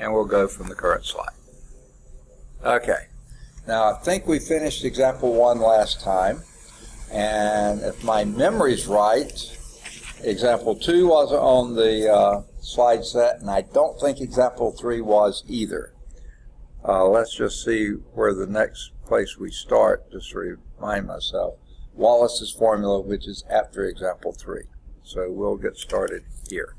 and we'll go from the current slide. Okay, now I think we finished example 1 last time, and if my memory's right, example 2 wasn't on the slide set, and I don't think example 3 was either. Let's just see where the next place we start, just to remind myself. Wallace's formula, which is after example 3. So we'll get started here.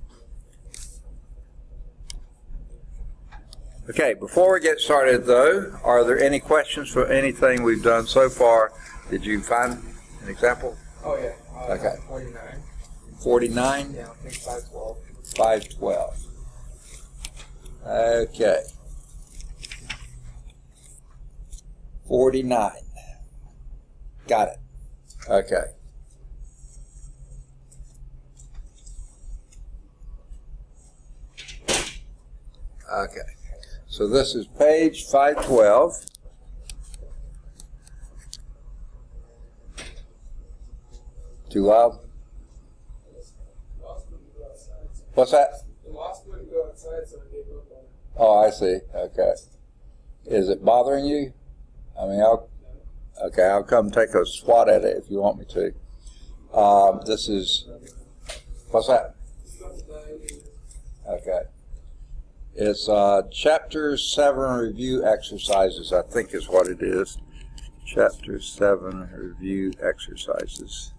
Okay, before we get started though, are there any questions for anything we've done so far? Did you find an example? Oh yeah. Okay. 49. 49? Yeah, I think 512. 512. Okay. 49. Got it. Okay. Okay. So this is page 512. Too loud? What's that? The lost wouldn't go outside, so I gave up on it. Oh, I see. Okay. Is it bothering you? I mean, I'll come take a swat at it if you want me to. This is, what's that? Okay. It's Chapter 7 review exercises, I think is what it is. Chapter 7 review exercises.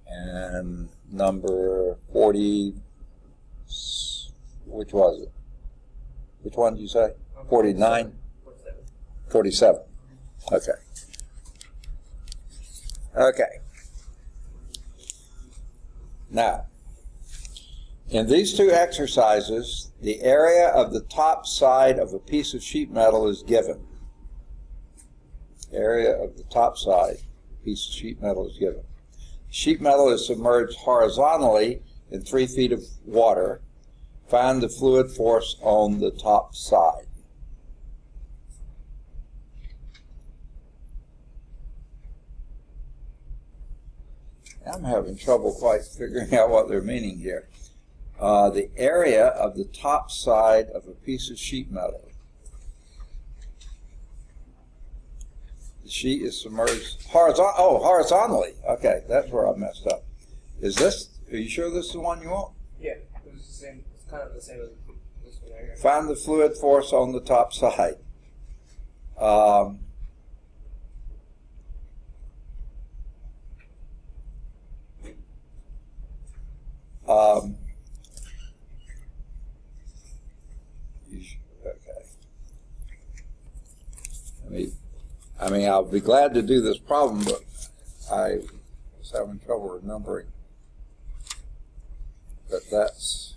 And number 40, which was it? Which one did you say? 49? 47. Okay. Okay. Now, in these two exercises, the area of the top side of a piece of sheet metal is given. Area of the top side, piece of sheet metal is given. Sheet metal is submerged horizontally in 3 feet of water. Find the fluid force on the top side. I'm having trouble quite figuring out what they're meaning here. The area of the top side of a piece of sheet metal. The sheet is submerged horizontally. Okay, that's where I messed up. Is this, are you sure this is the one you want? Yeah, it was the same. It's kind of the same as this one right here. Find the fluid force on the top side. Okay. I mean, I'll be glad to do this problem, but I was having trouble remembering that that's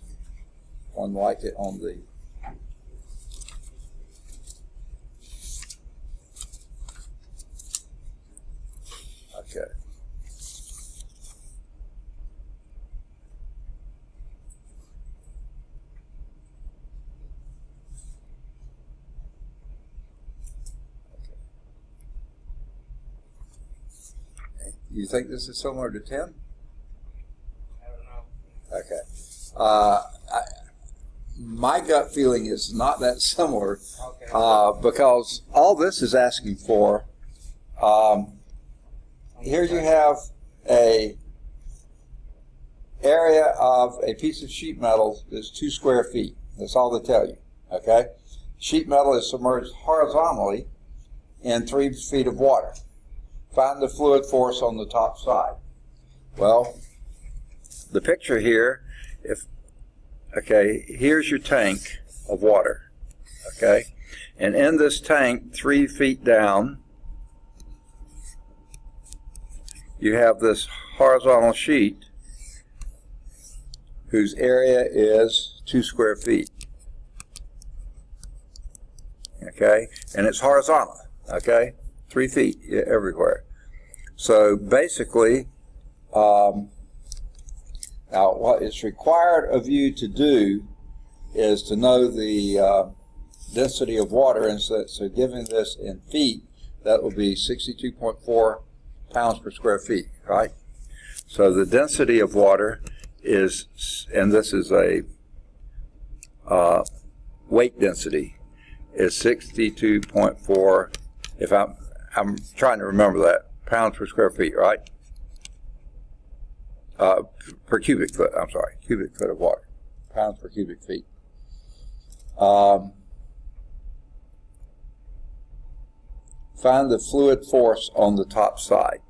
one like it on the okay. You think this is similar to 10? I don't know. Okay. My gut feeling is not that similar, Okay. because all this is asking for, here you have a area of a piece of sheet metal is 2 square feet. That's all they tell you. Okay? Sheet metal is submerged horizontally in 3 feet of water. Find the fluid force on the top side. Well, the picture here, here's your tank of water, okay? And in this tank, 3 feet down, you have this horizontal sheet whose area is 2 square feet, okay? And it's horizontal, okay? 3 feet everywhere. So basically, now what is required of you to do is to know the density of water, and so given this in feet, that will be 62.4 pounds per square feet, right? So the density of water is, and this is a weight density is 62.4, if I'm trying to remember that, pounds per square feet, right? Per cubic foot, I'm sorry, cubic foot of water, pounds per cubic feet. Find the fluid force on the top side.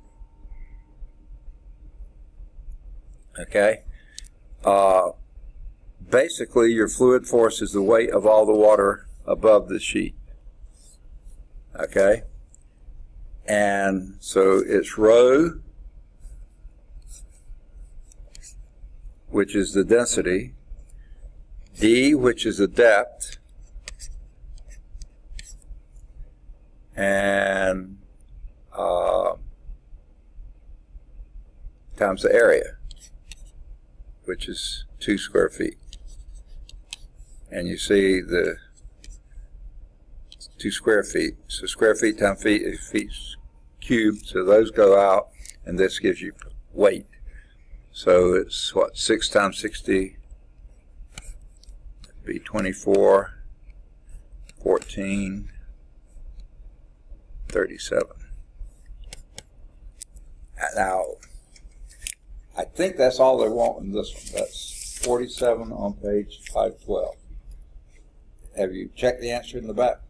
Okay? Basically, your fluid force is the weight of all the water above the sheet. Okay? And so it's rho, which is the density, d, which is the depth, and times the area, which is 2 square feet. And you see the 2 square feet. So square feet times feet is feet cubed, so those go out, and this gives you weight. So it's what, 6 times 60 would be 24, 14, 37. Now, I think that's all they want in this one. That's 47 on page 512. Have you checked the answer in the back?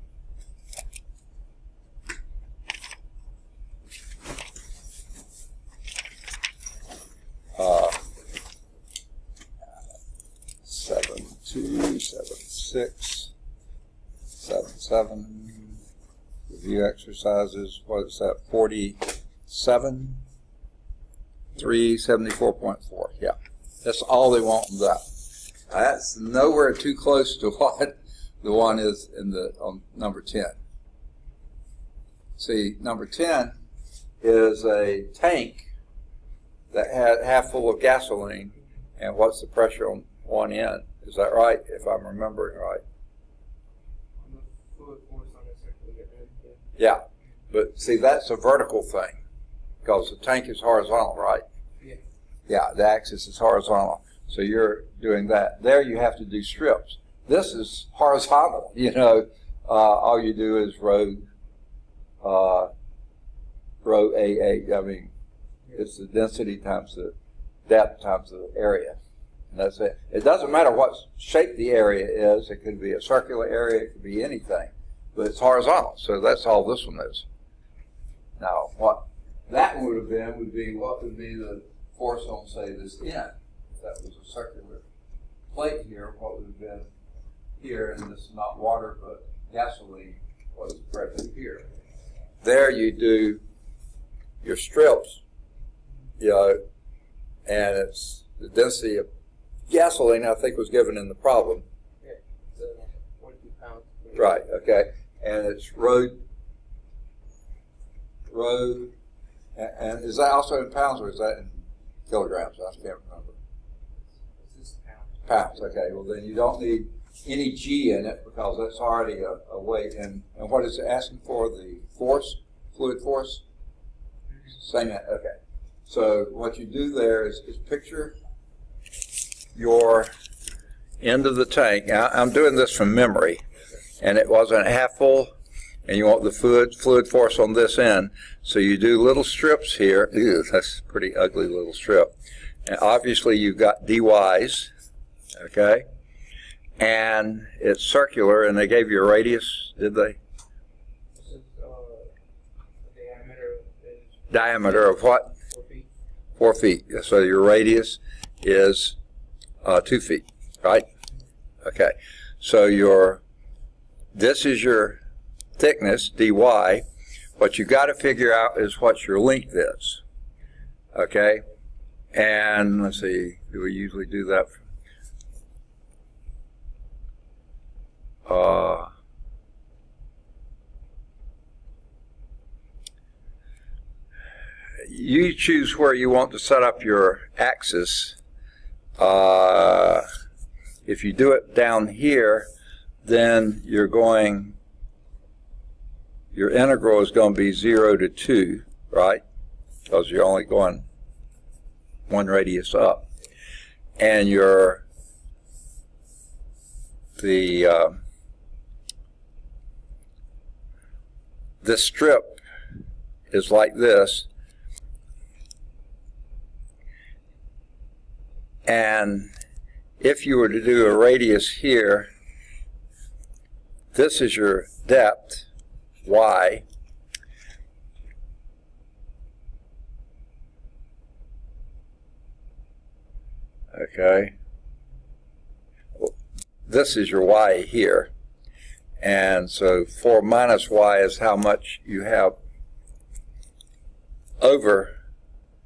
Seven, 2, 7, 6, 7, 7. Review exercises. What is that? 47, 374.4. Yeah, that's all they want in that. That's nowhere too close to what the one is in on number 10. See, number 10 is a tank that had half full of gasoline, and what's the pressure on one end? Is that right, if I'm remembering right? Yeah, but see, that's a vertical thing, because the tank is horizontal, right? Yeah, the axis is horizontal, so you're doing that. There you have to do strips. This is horizontal, you know. All you do is row AA, I mean, it's the density times the depth times the area. And that's it. It doesn't matter what shape the area is. It could be a circular area, it could be anything. But it's horizontal, so that's all this one is. Now, what that would have been would be what would be the force on, say, this end. If that was a circular plate here, what would have been here, and this is not water but gasoline, what is present here. There you do your strips, you know, and it's the density of gasoline, I think, was given in the problem. Yeah, 42 pounds. Right, okay. And it's rho, and is that also in pounds or is that in kilograms? I can't remember. This is pounds. Pounds, okay. Well, then you don't need any G in it because that's already a weight. And what is it asking for? The force, fluid force? Same, okay. So what you do there is picture your end of the tank. Now, I'm doing this from memory, and it wasn't half full, and you want the fluid force on this end. So you do little strips here. Ew, that's a pretty ugly little strip. And obviously you've got dy's, okay? And it's circular, and they gave you a radius, did they? This is diameter. Diameter of what? 4 feet. 4 feet. So your radius is 2 feet, right? Okay. So this is your thickness, dy. What you got to figure out is what your length is. Okay? And let's see, do we usually do that? You choose where you want to set up your axis. If you do it down here, then your integral is going to be 0 to 2, right? Because you're only going one radius up. And your this strip is like this, and if you were to do a radius here, this is your depth, y, okay, this is your y here, and so 4 minus y is how much you have over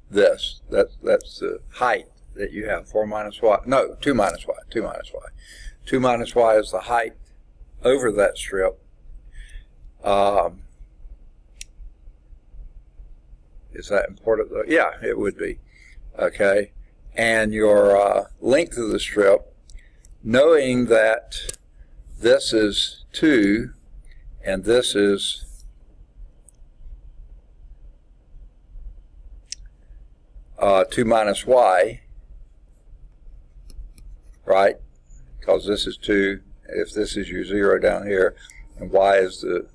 this. That's the height that you have. 4 minus y, no, 2 minus y, 2 minus y. 2 minus y is the height over that strip. Is that important though? Yeah, it would be. Okay, and your length of the strip, knowing that this is 2 and this is 2 minus y, right? Because this is 2, if this is your 0 down here, and y is the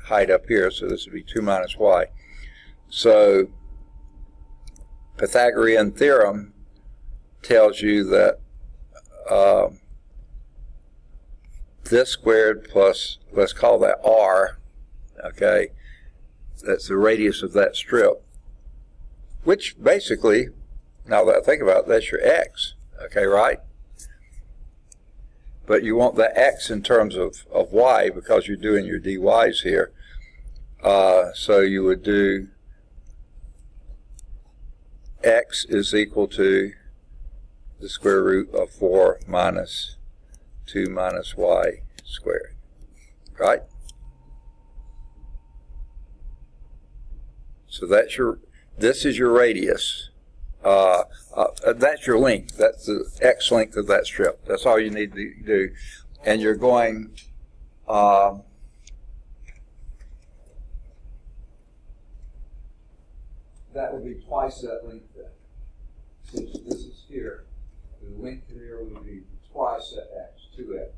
height up here, so this would be 2 minus y. So Pythagorean theorem tells you that this squared plus, let's call that r, okay, that's the radius of that strip, which basically, now that I think about it, that's your x, okay, right? But you want the x in terms of y because you're doing your dy's here. So you would do x is equal to the square root of 4 minus 2 minus y squared, right? So that's this is your radius. That's your length. That's the x length of that strip. That's all you need to do. And you're going that would be twice that length then. Since this is here, the length here would be twice that x, 2x.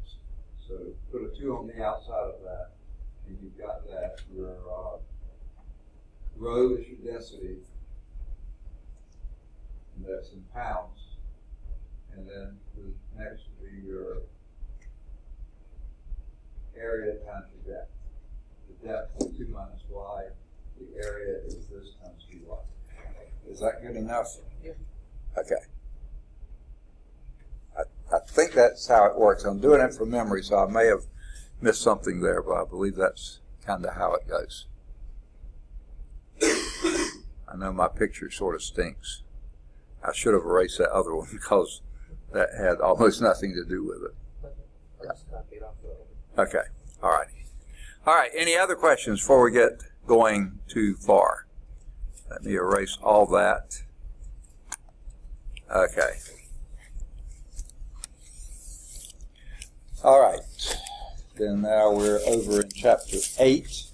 So put a 2 on the outside of that, and you've got that. Your rho is your density, and that's in pounds. And then the next would be your area times your depth. The depth is 2 minus y. The area is this times dy. Is that good enough? Yeah. Okay. I think that's how it works. I'm doing it from memory, so I may have missed something there, but I believe that's kind of how it goes. I know my picture sort of stinks. I should have erased that other one because that had almost nothing to do with it. Yeah. Okay. All right. All right. Any other questions before we get going too far? Let me erase all that. Okay. All right. Then now we're over in chapter 8,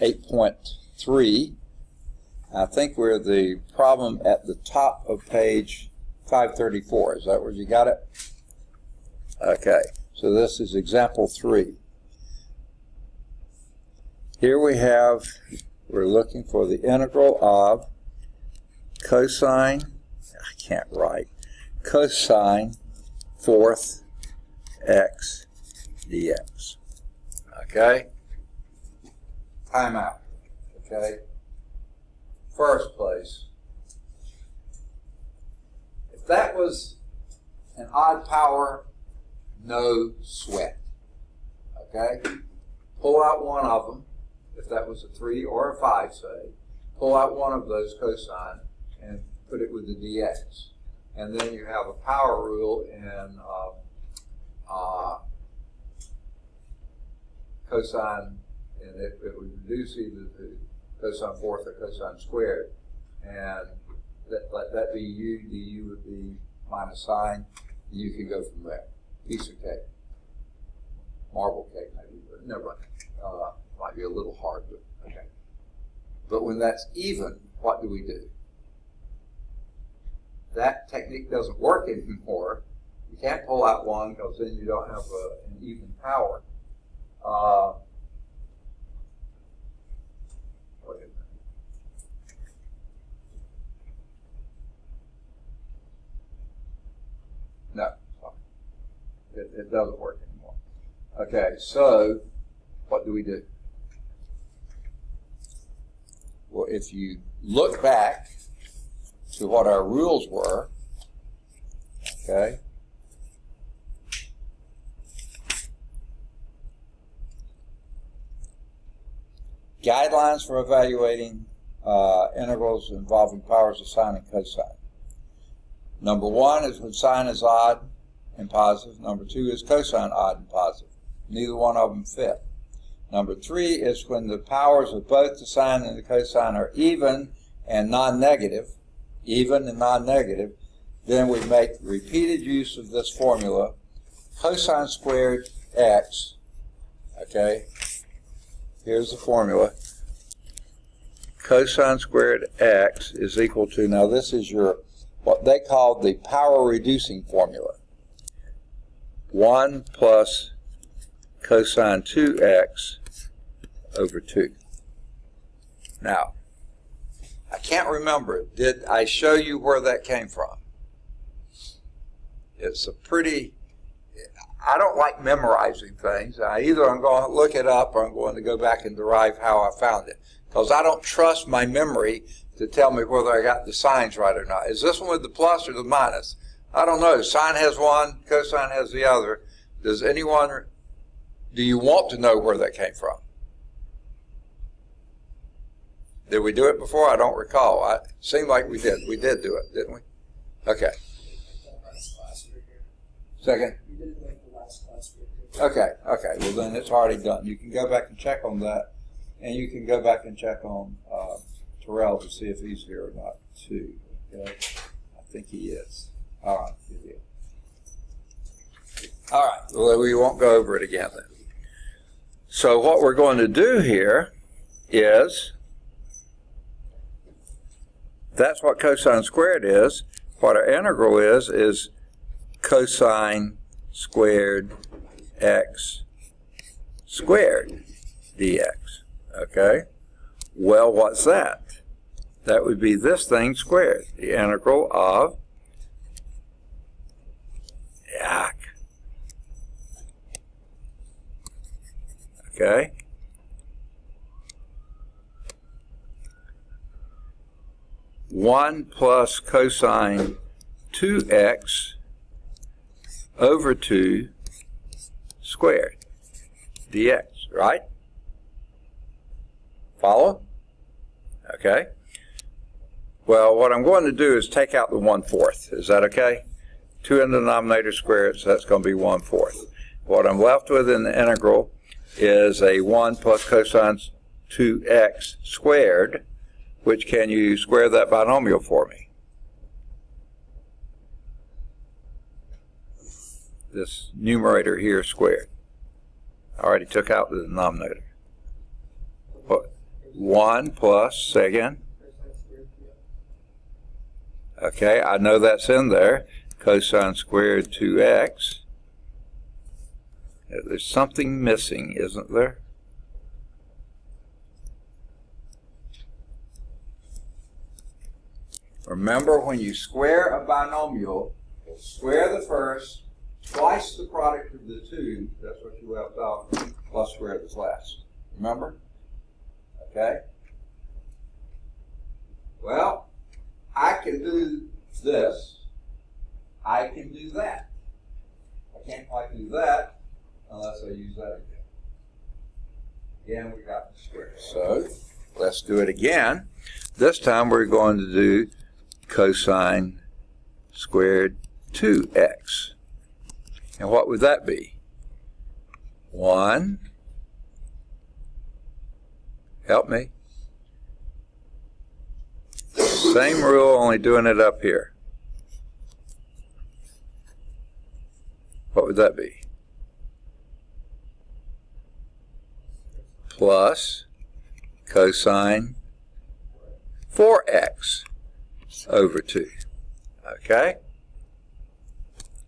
8.3. I think we're the problem at the top of page 534. Is that where you got it? Okay. So this is example 3. Here we're looking for the integral of cosine, I can't write, cosine 4th x dx. Okay? Time out. Okay? First place, if that was an odd power, no sweat. Okay? Pull out one of them. If that was a 3 or a 5, say, pull out one of those cosine and put it with the dx. And then you have a power rule in cosine, and it would reduce either to cosine 4th or cosine squared. And let that be u, du would be minus sine. You can go from there. Piece of cake. Marble cake, maybe, but never mind. Might be a little hard, but okay. But when that's even, what do? That technique doesn't work anymore You can't pull out 1 because then you don't have an even power. Wait a minute. No, it doesn't work anymore. Okay, so what do we do? Well, if you look back to what our rules were, okay, guidelines for evaluating integrals involving powers of sine and cosine. Number 1 is when sine is odd and positive. Number 2 is cosine odd and positive. Neither one of them fit. Number 3 is when the powers of both the sine and the cosine are even and non-negative. Even and non-negative. Then we make repeated use of this formula. Cosine squared x, okay, here's the formula. Cosine squared x is equal to, now this is your, what they call the power reducing formula. 1 plus cosine 2x over 2. Now, I can't remember, did I show you where that came from? It's a pretty, I don't like memorizing things. Either I'm going to look it up or I'm going to go back and derive how I found it. Because I don't trust my memory to tell me whether I got the signs right or not. Is this one with the plus or the minus? I don't know. Sine has one, cosine has the other. Does anyone, do you want to know where that came from? Did we do it before? I don't recall. It seemed like we did. We did do it, didn't we? Okay. Second? We did it like the last class. Okay. Well, then it's already done. You can go back and check on that. And you can go back and check on Terrell to see if he's here or not, too. Okay? I think he is. All right. Good deal. All right. Well, we won't go over it again then. So what we're going to do here is, that's what cosine squared is. What our integral is cosine squared x squared dx. Okay? Well, what's that? That would be this thing squared. The integral of, okay? One plus cosine 2x over 2 squared dx, right? Follow? Okay. Well, what I'm going to do is take out the 1/4. Is that okay? 2 in the denominator squared, so that's going to be 1/4. What I'm left with in the integral is a 1 plus cosine 2x squared, which can you square that binomial for me? This numerator here squared. I already took out the denominator. What? 1 plus, say again. Okay, I know that's in there. Cosine squared 2x. There's something missing, isn't there? Remember, when you square a binomial, square the first, twice the product of the two, that's what you left off, plus square the last. Remember? Okay? Well, I can do this. I can do that. I can't quite do that unless I use that again. Again, we got the square. So, let's do it again. This time we're going to do cosine squared 2x. And what would that be? 1. Help me. Same rule, only doing it up here. What would that be? Plus cosine 4x over 2. Okay?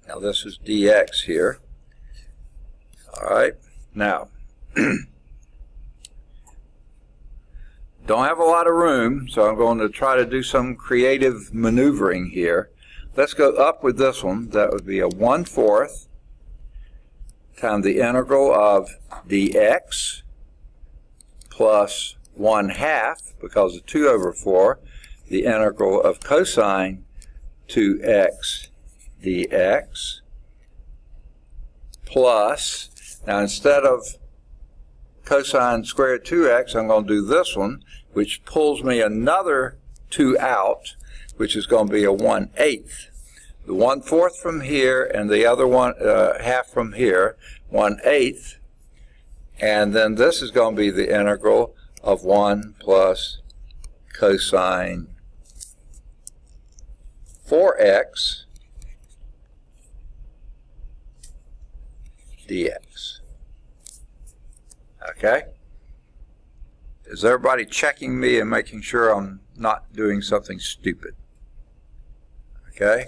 Now this is dx here. All right. Now, don't have a lot of room, so I'm going to try to do some creative maneuvering here. Let's go up with this one. That would be a 1/4 times the integral of dx plus 1/2, because of 2/4, the integral of cosine 2x dx plus, now instead of cosine squared 2x, I'm going to do this one, which pulls me another 2 out, which is going to be a 1/8. The 1/4 from here and the other one half from here, 1/8. And then this is going to be the integral of 1 plus cosine 4x dx. Okay? Is everybody checking me and making sure I'm not doing something stupid? Okay?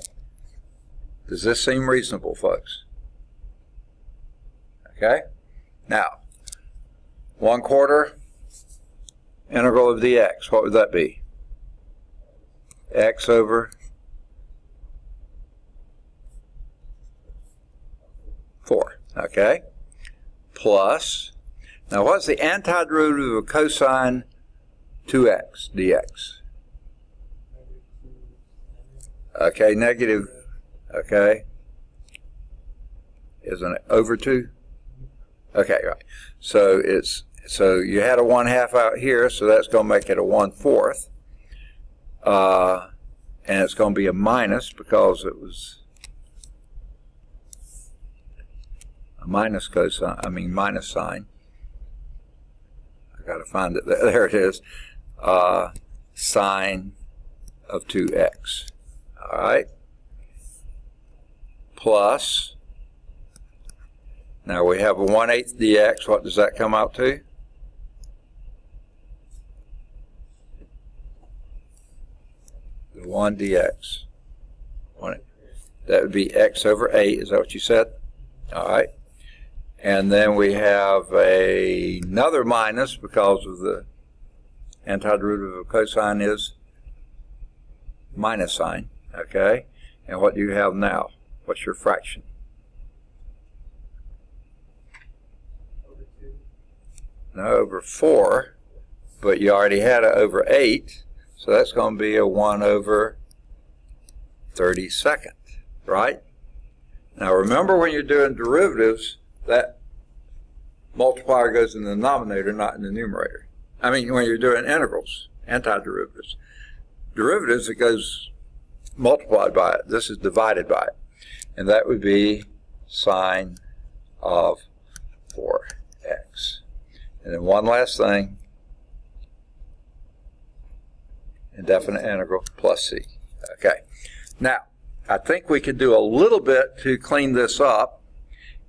Does this seem reasonable, folks? Okay? Now, 1/4 integral of dx, what would that be? X over 4. Okay? Plus, now what's the antiderivative of cosine 2x dx? Okay, negative, okay. Isn't it over 2? Okay, right. So you had a 1/2 out here, so that's going to make it a 1/4. And it's going to be a minus because it was a minus cosine, minus sign. I got to find it. There it is. Sine of 2x. All right. Plus, now we have a 1/8 dx. What does that come out to? The 1 dx. That would be x over 8. Is that what you said? All right. And then we have another minus because of the antiderivative of cosine is minus sign. Okay. And what do you have now? What's your fraction? Over 2. No, over 4. But you already had it over 8. So that's going to be a 1 over 32nd, right? Now remember, when you're doing derivatives, that multiplier goes in the denominator, not in the numerator. When you're doing integrals, antiderivatives. Derivatives, it goes multiplied by it. This is divided by it. And that would be sine of 4x. And then one last thing. Indefinite integral plus c. Okay. Now, I think we could do a little bit to clean this up.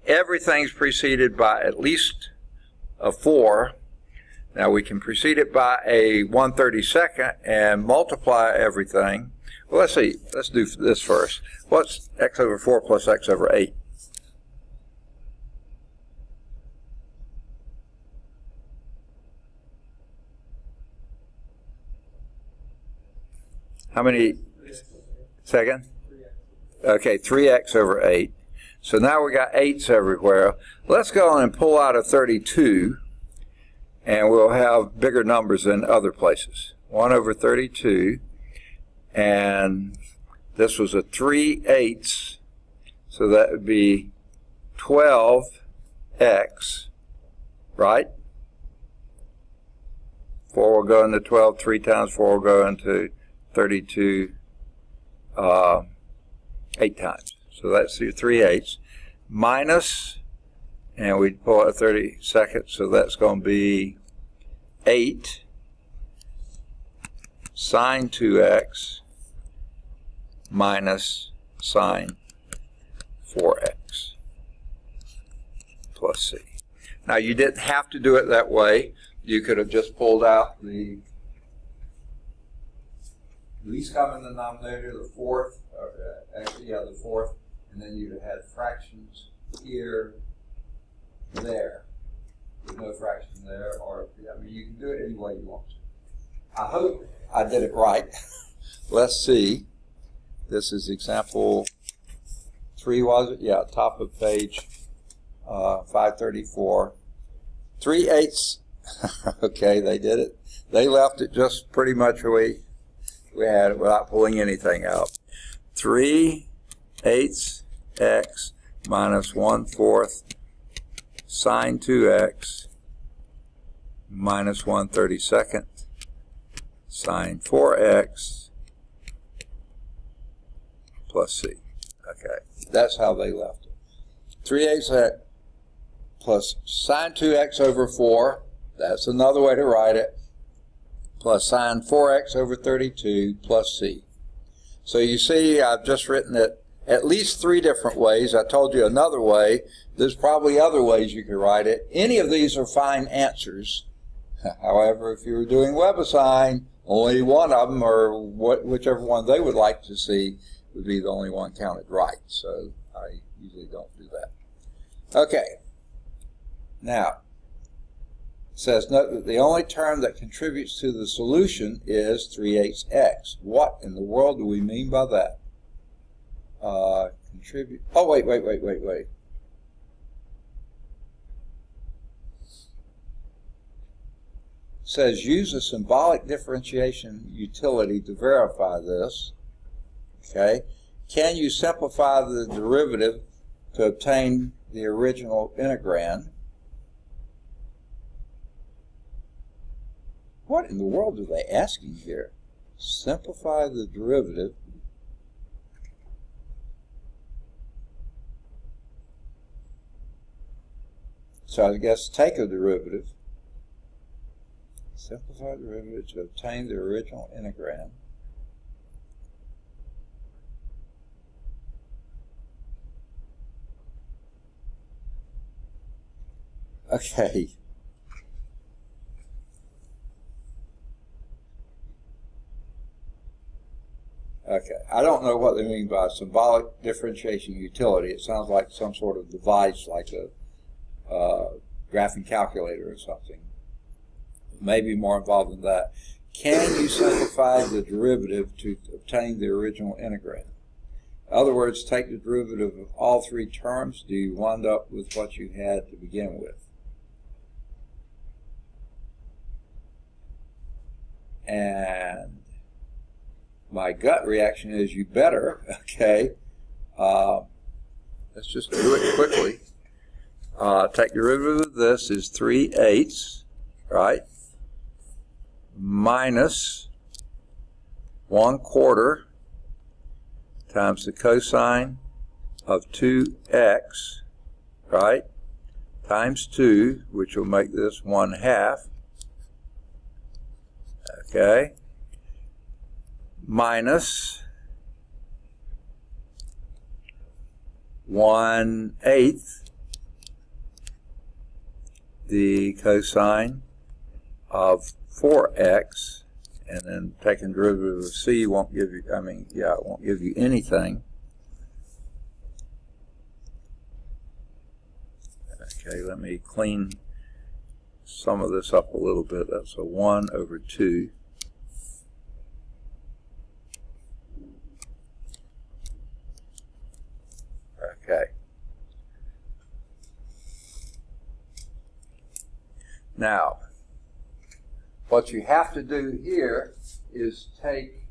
Everything's preceded by at least a 4. Now we can precede it by a 1/32 and multiply everything. Well, let's see. Let's do this first. What's x over 4 plus x over 8? How many? Second? Okay, 3x over 8. So now we got 8's everywhere. Let's go on and pull out a 32, and we'll have bigger numbers in other places. 1 over 32, and this was a 3/8, so that would be 12x, right? 4 will go into 12, 3 times 4 will go into 32, 8 times. So that's your 3/8 minus, and we pull out a 32nd, so that's going to be 8 sine 2x minus sine 4x plus c. Now you didn't have to do it that way. You could have just pulled out the least common denominator, the fourth, the fourth, and then you'd have had fractions here, there, with no fraction there, or, I mean, you can do it any way you want to. I hope I did it right. Let's see. This is example 3, was it? Yeah, top of page 534. 3/8. Okay, they did it. They left it just pretty much the way we had it without pulling anything out. 3/8 x minus 1/4 sine 2x minus 1/32 sine 4x plus c. Okay, that's how they left it. 3/8 x plus sine 2x over 4, that's another way to write it, plus sine 4x over 32 plus c. So you see, I've just written it at least 3 different ways. I told you another way. There's probably other ways you could write it. Any of these are fine answers. However, if you were doing WebAssign, only one of them, or whichever one they would like to see, would be the only one counted right. So I usually don't do that. Okay. Now, it says, note that the only term that contributes to the solution is 3/8 x. What in the world do we mean by that? Contribute. Oh, wait. It says use a symbolic differentiation utility to verify this. Okay. Can you simplify the derivative to obtain the original integrand? What in the world are they asking here? Simplify the derivative. So I guess take a derivative. Simplify the derivative to obtain the original integrand. Okay. Okay, I don't know what they mean by symbolic differentiation utility. It sounds like some sort of device, like a graphing calculator or something. Maybe more involved than that. Can you simplify the derivative to obtain the original integrand? In other words, take the derivative of all 3 terms. Do you wind up with what you had to begin with? And my gut reaction is you better. Okay. Let's just do it quickly. Take the derivative of this is 3/8, right? Minus 1/4 times the cosine of 2x, right? Times 2, which will make this 1/2. Okay. Minus 1/8 the cosine of 4x, and then taking derivative of c won't give you, it won't give you anything. Okay, let me clean some of this up a little bit. That's a 1/2. Okay. Now, what you have to do here is take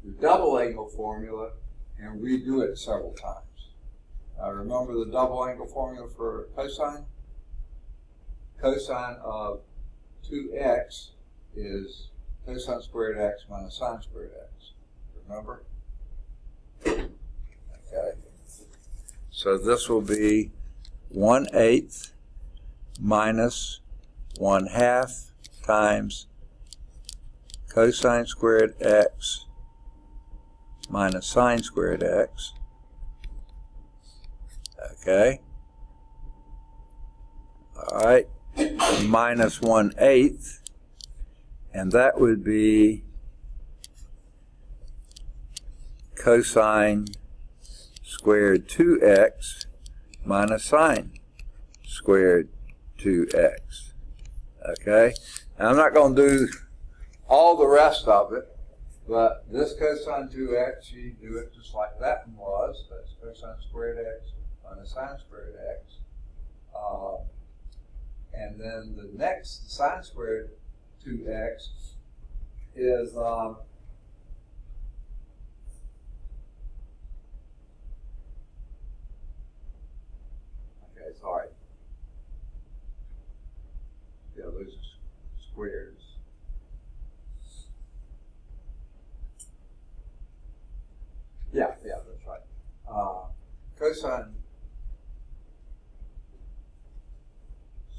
the double angle formula and redo it several times. Now remember the double angle formula for cosine? Cosine of 2x is cosine squared x minus sine squared x. Remember? Okay. So this will be 1/8 minus 1/2 times cosine squared x minus sine squared x. Okay. All right. Minus 1/8, and that would be cosine squared 2x minus sine squared 2x. Okay? Now, I'm not going to do all the rest of it, but this cosine 2x, you do it just like that one was. That's cosine squared x minus sine squared x. And then the next sine squared 2x is okay, sorry. Yeah, those are squares. Yeah, that's right. Cosine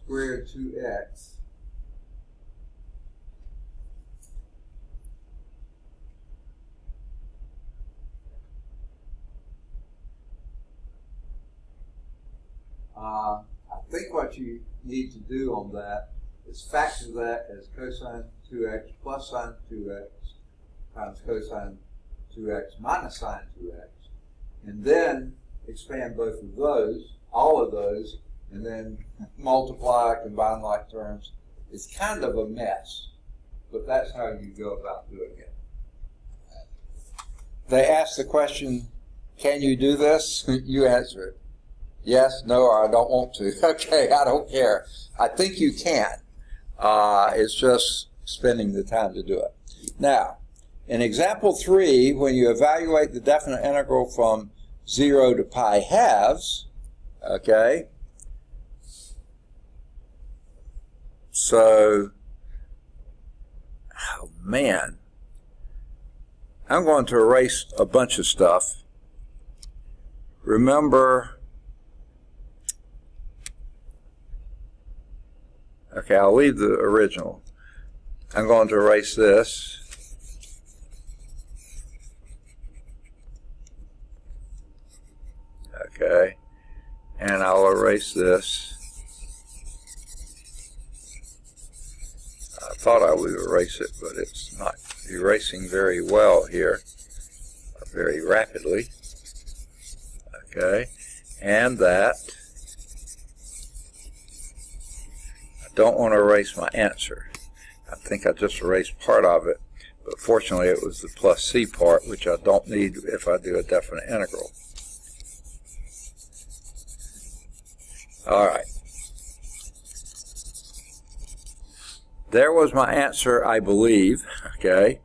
squared 2x I think what you need to do on that is factor that as cosine 2x plus sine 2x times cosine 2x minus sine 2x, and then expand both of those, all of those, and then multiply, combine like terms. It's kind of a mess, but that's how you go about doing it. They ask the question, can you do this? You answer it. Yes, no, or I don't want to. Okay, I don't care. I think you can. It's just spending the time to do it. Now, in example 3, when you evaluate the definite integral from 0 to pi halves, okay, so, oh man, I'm going to erase a bunch of stuff. Remember, okay, I'll leave the original. I'm going to erase this. Okay, and I'll erase this. I thought I would erase it, but it's not erasing very well here, or very rapidly. Okay, and that. I don't want to erase my answer. I think I just erased part of it, but fortunately it was the plus c part, which I don't need if I do a definite integral. All right. There was my answer, I believe, okay?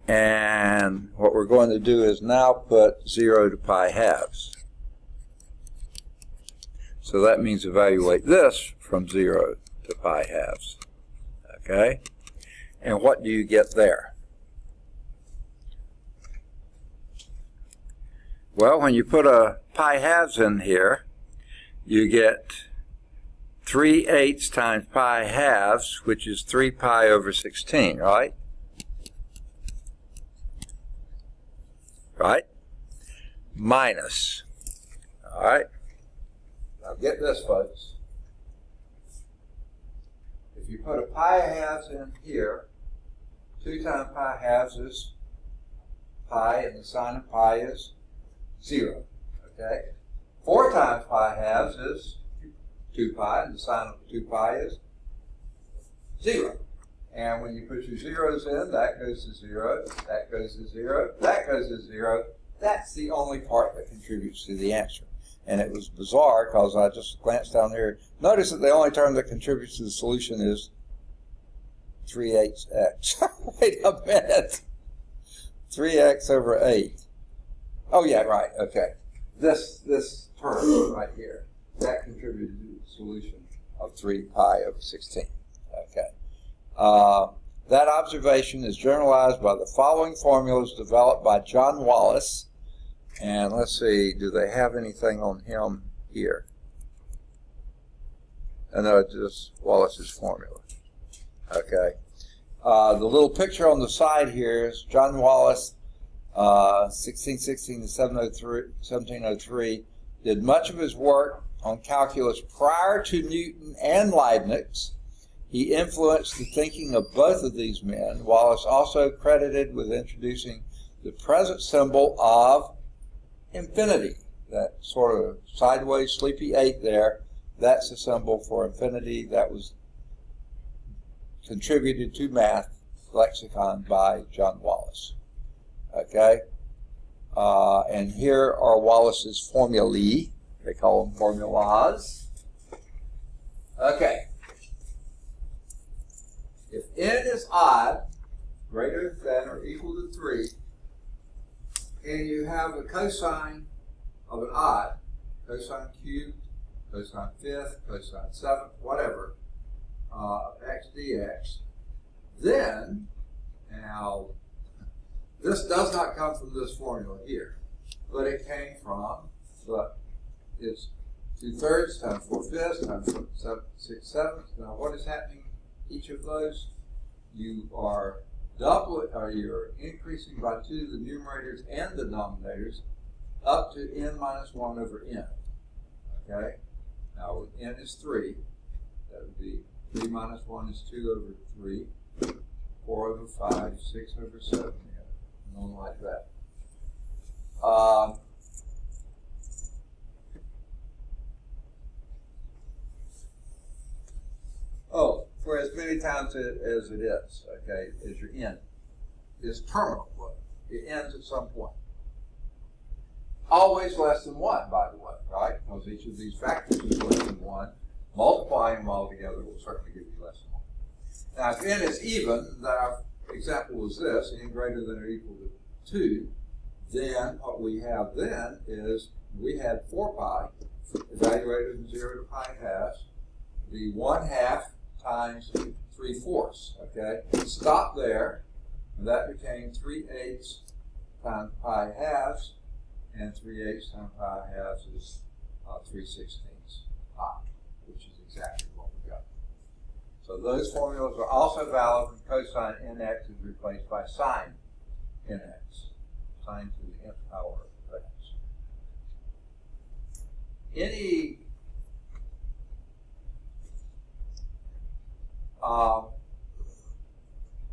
And what we're going to do is now put 0 to pi halves. So that means evaluate this from 0 to pi halves, okay? And what do you get there? Well, when you put a pi halves in here, you get 3/8 times pi halves, which is 3 pi over 16, right? Right? Minus. All right? Now get this, folks. If you put a pi halves in here, 2 times pi halves is pi, and the sine of pi is 0. Okay? 4 times pi halves is 2 pi, and the sine of 2 pi is 0. And when you put your zeros in, that goes to 0, that goes to 0, that goes to 0. That's the only part that contributes to the answer. And it was bizarre because I just glanced down there. Notice that the only term that contributes to the solution is 3/8 x. Wait a minute. 3x over 8. Oh, yeah, right, okay. This term right here, that contributed to the solution of 3 pi over 16. Okay. That observation is generalized by the following formulas developed by John Wallis. And let's see, do they have anything on him here? No, it's just Wallis's formula. Okay. The little picture on the side here is John Wallis, 1616 to 1703, did much of his work on calculus prior to Newton and Leibniz. He influenced the thinking of both of these men. Wallis also credited with introducing the present symbol of infinity, that sort of sideways sleepy 8 there, that's a symbol for infinity. That was contributed to math lexicon by John Wallace. Okay? And here are Wallace's formulae. They call them formulas. Okay. If n is odd, greater than or equal to 3, and you have a cosine of an odd, cosine cubed, cosine fifth, cosine seventh, whatever, x dx, then, now, this does not come from this formula here, but it came from, it's 2/3 times 4/5 times 6/7. Now, what is happening each of those? You are you're increasing by 2 the numerators and the denominators up to n minus 1 over n. Okay? Now, with n is 3, that would be 3 minus 1 is 2 over 3, 4 over 5, 6 over 7, something like that. For as many times as it is, okay, as your n is terminal. It ends at some point. Always less than 1, by the way, right? Because each of these factors is less than 1. Multiplying them all together will certainly give you less than 1. Now, if n is even, our example was this, n greater than or equal to 2, then what we have then is we had 4 pi, evaluated from 0 to pi halves, the 1/2 times 3/4, okay? Stop there, and that became 3/8 times pi halves, and 3/8 times pi halves is 3/16 pi, which is exactly what we got. So those formulas are also valid when cosine nx is replaced by sine nx, sine to the nth power of x. Any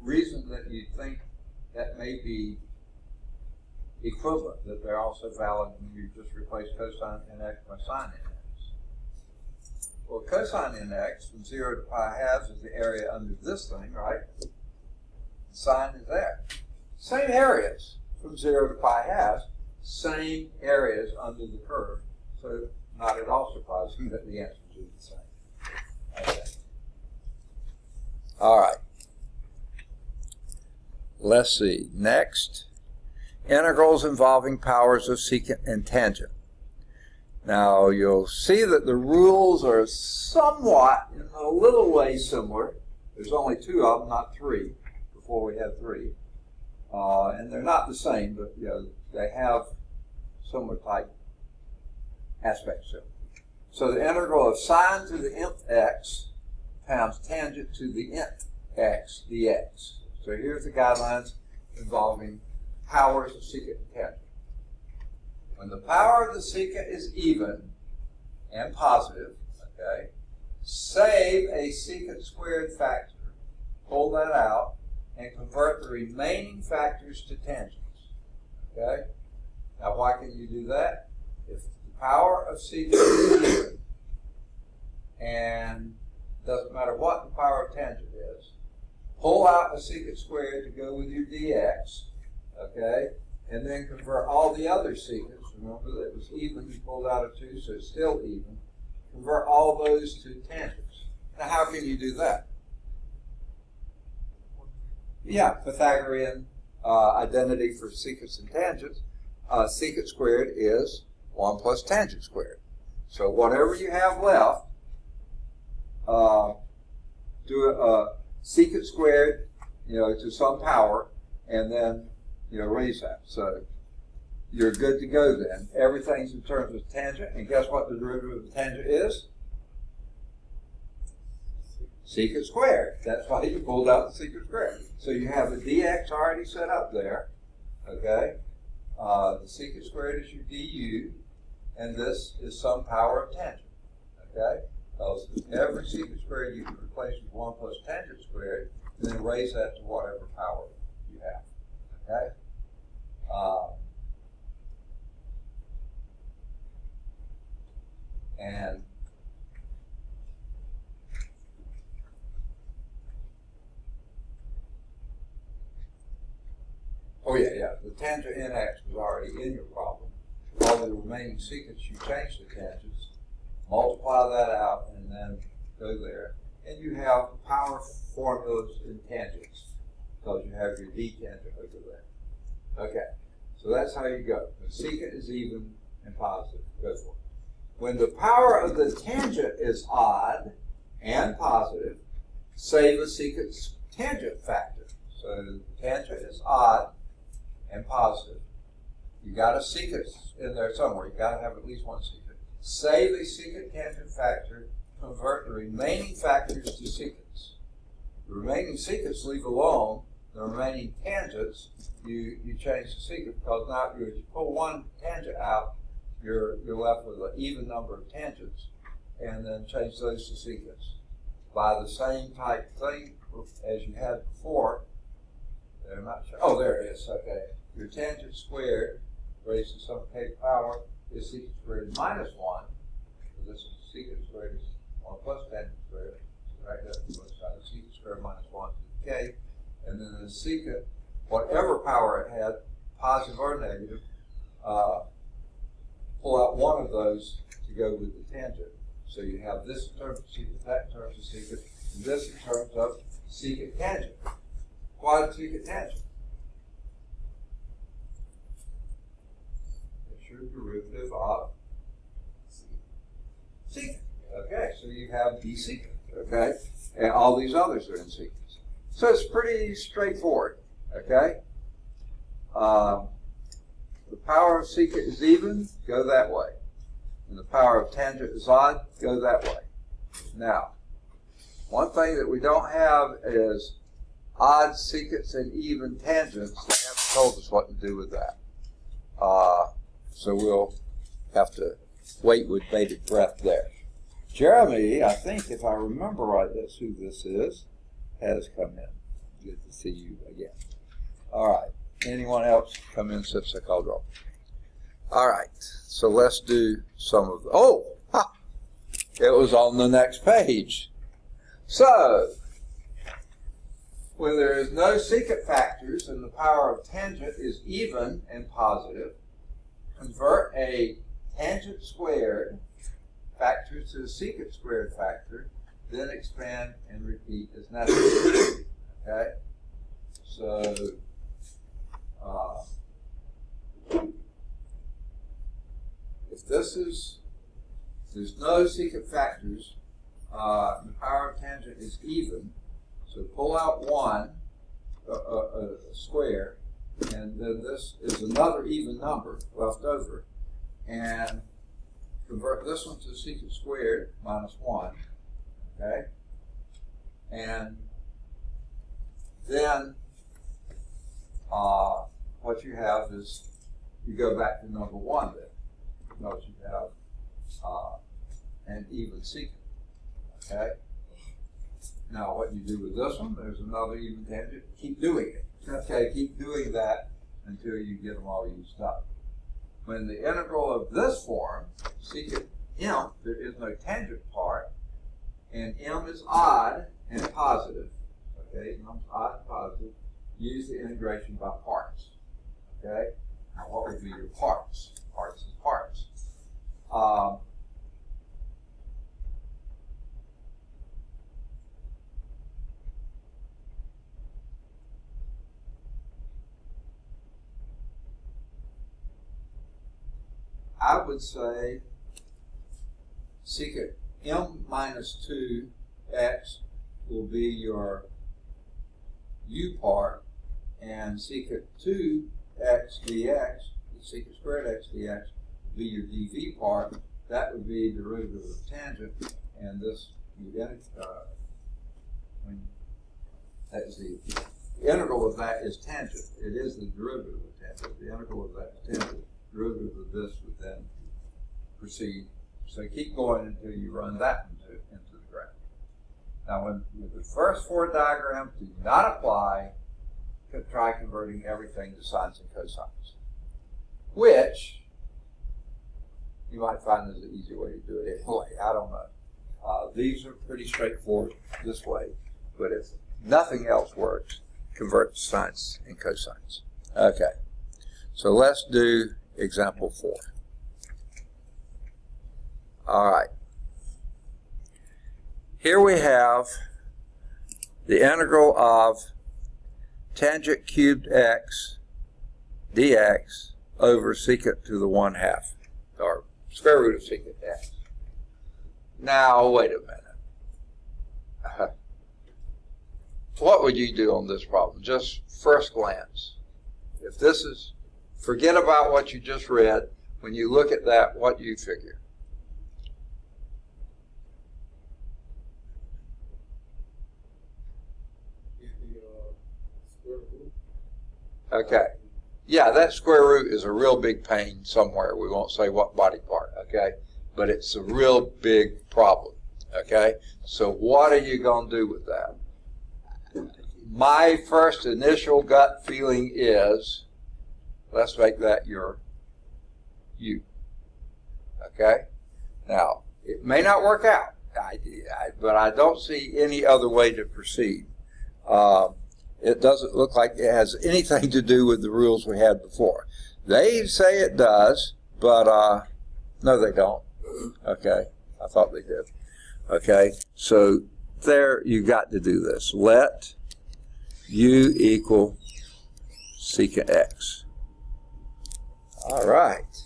reason that you think that may be equivalent, that they're also valid when you just replace cosine nx by sine nx? Well, cosine nx from 0 to pi halves is the area under this thing, right? Sine is there. Same areas from 0 to pi halves, same areas under the curve. So not at all surprising that the answers are the same. Okay. All right. Let's see. Next, integrals involving powers of secant and tangent. Now, you'll see that the rules are somewhat, in a little way, similar. There's only 2 of them, not 3, before we had 3. And they're not the same, but they have similar type aspects to them. So the integral of sine to the nth x times tangent to the nth x dx. So here's the guidelines involving powers of secant and tangent. When the power of the secant is even and positive, okay, save a secant squared factor, pull that out, and convert the remaining factors to tangents. Okay? Now, why can you do that? If the power of secant is even, and doesn't matter what the power of tangent is, pull out a secant squared to go with your dx, okay? And then convert all the other secants. Remember that it was even, you pulled out a 2, so it's still even. Convert all those to tangents. Now, how can you do that? Yeah, Pythagorean identity for secants and tangents. Secant squared is 1 plus tangent squared. So whatever you have left, do a secant squared, to some power, and then, raise that. So you're good to go then. Everything's in terms of tangent, and guess what the derivative of the tangent is? Secant squared. That's why you pulled out the secant squared. So you have the dx already set up there, okay? The secant squared is your du, and this is some power of tangent, okay? Because every secant squared you can replace with 1 plus tangent squared, and then raise that to whatever power you have, okay? And oh yeah, the tangent nx was already in your problem. All the remaining secants, you change the tangents, multiply that out, and then go there. And you have power formulas in tangents, because you have your d tangent over there. Okay, so that's how you go. The secant is even and positive. Go for it. When the power of the tangent is odd and positive, say the secant's tangent factor. So the tangent is odd and positive. You got a secant in there somewhere. You got to have at least one secant. Say the secant tangent factor, convert the remaining factors to secants. The remaining secants leave alone. The remaining tangents, you change the secant, because now if you pull one tangent out, you're left with an even number of tangents, and then change those to secants by the same type thing as you had before. They're not sure. Oh, there it is. Okay. Your tangent squared raised to some k power is secant squared minus 1. So this is secant squared is 1 plus tangent squared. So right there, both sides. Secant squared minus 1 to the k. And then the secant, whatever power it had, positive or negative, pull out one of those to go with the tangent. So you have this in terms of secant, that in terms of secant, and this in terms of secant tangent. Quad secant tangent. It's your derivative of secant. Okay, so you have d secant. Okay, and all these others are in secants. So it's pretty straightforward. Okay. The power of secant is even, go that way. And the power of tangent is odd, go that way. Now, one thing that we don't have is odd secants and even tangents. They haven't told us what to do with that. So we'll have to wait with bated breath there. Jeremy, I think if I remember right, that's who this is, has come in. Good to see you again. All right. Anyone else come in since I called roll? All right. So let's do some of the. Oh, ha! It was on the next page. So, when there is no secant factors and the power of tangent is even and positive, convert a tangent squared factor to a secant squared factor, then expand and repeat as necessary. Okay? So, if this is, there's no secant factors, the power of tangent is even, so pull out one, a square, and then this is another even number left over, and convert this one to secant squared minus 1, okay? And then what you have is, you go back to number 1 then. Notice you have an even secant, okay? Now what you do with this one, there's another even tangent. Keep doing it, okay? Keep doing that until you get them all used up. When the integral of this form, secant m, there is no tangent part, and m is odd and positive, okay? M is odd and positive. Use the integration by parts, okay? Now what would be your parts? Parts is parts. I would say secant m minus 2x will be your u part, and secant 2x dx, secant squared x dx, will be your dv part. That would be derivative of tangent, and this, that's the integral of that is tangent. It is the derivative of tangent. The integral of that is tangent. Derivative of this would then proceed. So keep going until you run that into the graph. Now, when the first 4 diagrams do not apply, try converting everything to sines and cosines, which You might find there's an easier way to do it anyway. I don't know. These are pretty straightforward this way, but if nothing else works, convert to sines and cosines. Okay, so let's do example 4. All right. Here we have the integral of tangent cubed x dx over secant to the 1/2, or square root of secant x. Now, wait a minute. What would you do on this problem? Just first glance. If this is, forget about what you just read. When you look at that, what do you figure? Okay. Yeah, that square root is a real big pain somewhere. We won't say what body part, okay? But it's a real big problem, okay? So what are you going to do with that? My first initial gut feeling is, let's make that your u, okay? Now, it may not work out, but I don't see any other way to proceed. It doesn't look like it has anything to do with the rules we had before. They say it does, but no, they don't. Okay, I thought they did. Okay, so there you got to do this. Let u equal secant x. All right.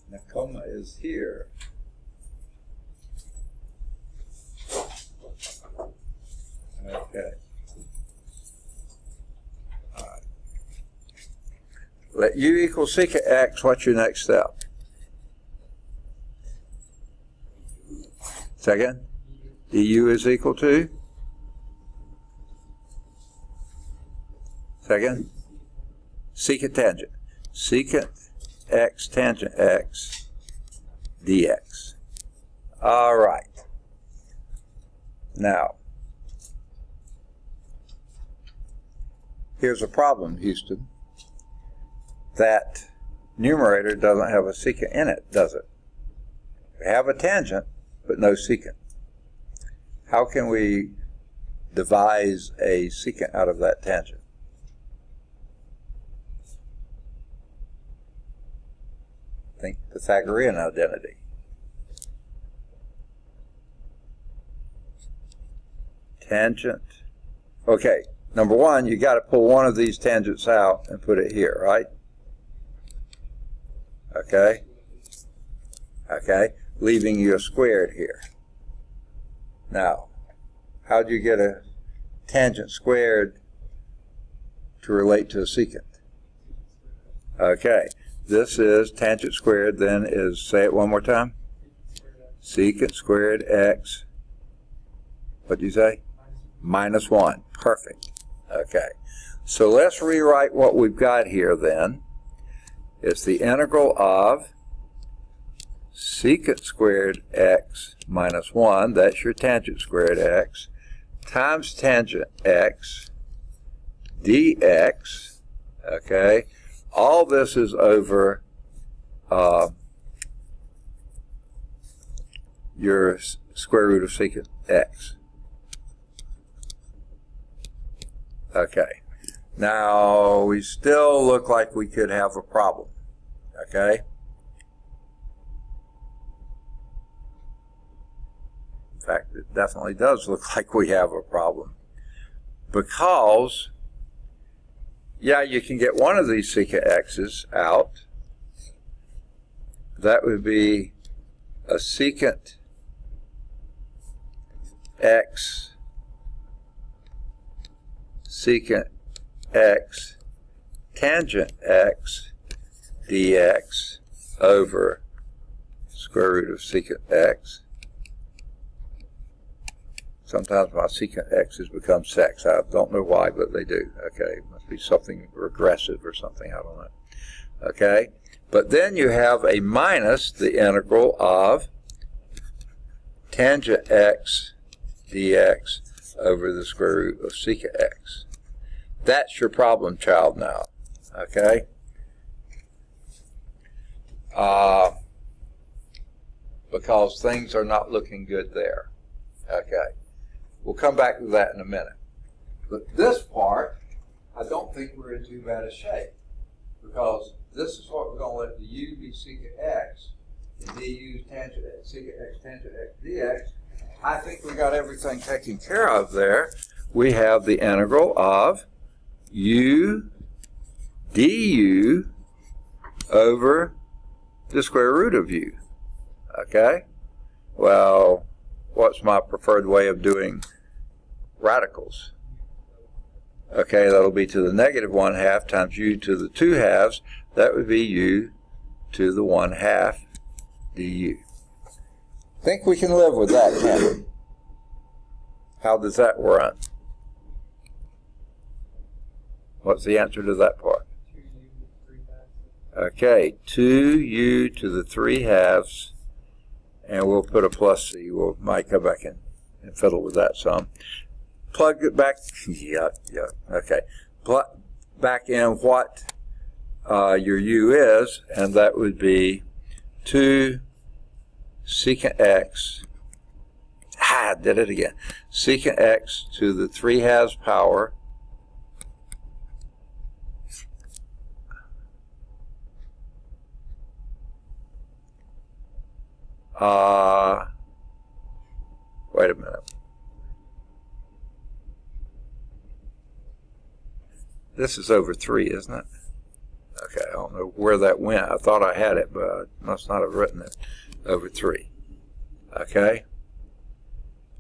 Now, comma is here. Okay. All right. Let u equal secant x. What's your next step? Second, du is equal to? Second, secant tangent. Secant x tangent x dx. All right. Now, here's a problem, Houston. That numerator doesn't have a secant in it, does it? We have a tangent, but no secant. How can we devise a secant out of that tangent? Think Pythagorean identity. Tangent. Okay, number one, you got to pull one of these tangents out and put it here, right? Okay. Okay, leaving you a squared here. Now, how do you get a tangent squared to relate to a secant? Okay, this is tangent squared, then is, say it one more time, secant squared x, what do you say? Minus 1. Perfect. Okay, so let's rewrite what we've got here then. It's the integral of secant squared x minus 1, that's your tangent squared x, times tangent x dx, okay? All this is over your square root of secant x. Okay, now we still look like we could have a problem, okay? In fact, it definitely does look like we have a problem. Because, yeah, you can get one of these secant x's out. That would be a secant x secant x tangent x dx over square root of secant x. Sometimes my secant x's become sex. I don't know why, but they do. Okay, must be something regressive or something, I don't know. Okay, but then you have a minus the integral of tangent x dx over the square root of secant x. That's your problem child now, okay? because things are not looking good there. Okay. We'll come back to that in a minute. But this part, I don't think we're in too bad a shape, because this is what we're going to let the u be secant x, and du tangent x, secant x tangent x dx. I think we got everything taken care of there. We have the integral of u du over the square root of u. Okay? Well, what's my preferred way of doing radicals? Okay, that'll be to the negative 1/2 times u to the 2/2. That would be u to the 1/2 du. Think we can live with that, can't we? How does that run? What's the answer to that part? Okay, 2u to the 3/2, and we'll put a plus c. We might come back and fiddle with that some. Plug it back. Yeah. Okay. Plug back in what your u is, and that would be 2 secant x. I did it again. Secant x to the 3/2 power wait a minute. This is over 3, isn't it? Okay, I don't know where that went. I thought I had it, but I must not have written it. Over 3. Okay?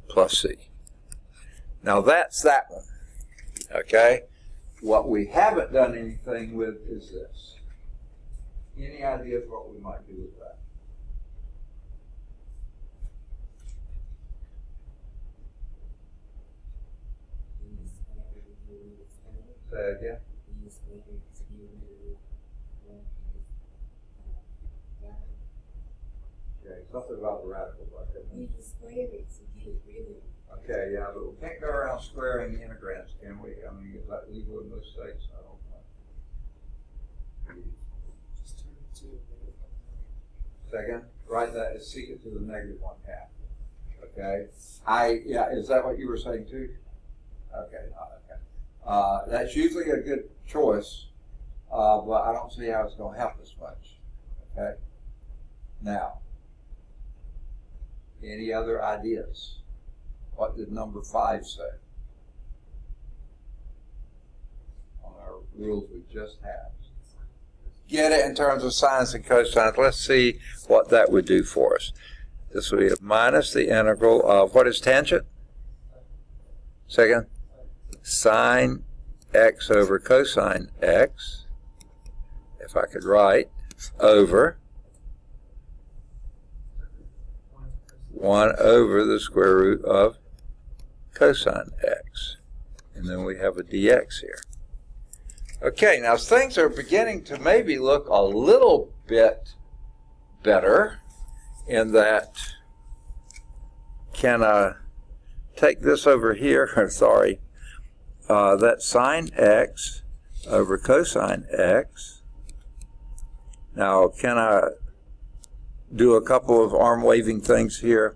Plus c. Now that's that one. Okay? What we haven't done anything with is this. Any ideas what we might do with that? Say it again. Okay, something about the radical bucket. Okay, yeah, but we can't go around squaring integrands, can we? I mean, is that legal in most states? I don't know. Second, write that as secant to the negative 1/2. Okay. Yeah, is that what you were saying too? Okay, okay. That's usually a good choice, but I don't see how it's going to help us much. Okay. Now, any other ideas? What did number 5 say on our rules we just had? Get it in terms of sines and cosines. Let's see what that would do for us. This would be minus the integral of, what is tangent? Second, sine x over cosine x, if I could write, over 1 over the square root of cosine x. And then we have a dx here. Okay, now things are beginning to maybe look a little bit better in that, can I take this over here? Sorry. That's sine x over cosine x. Now, can I do a couple of arm-waving things here?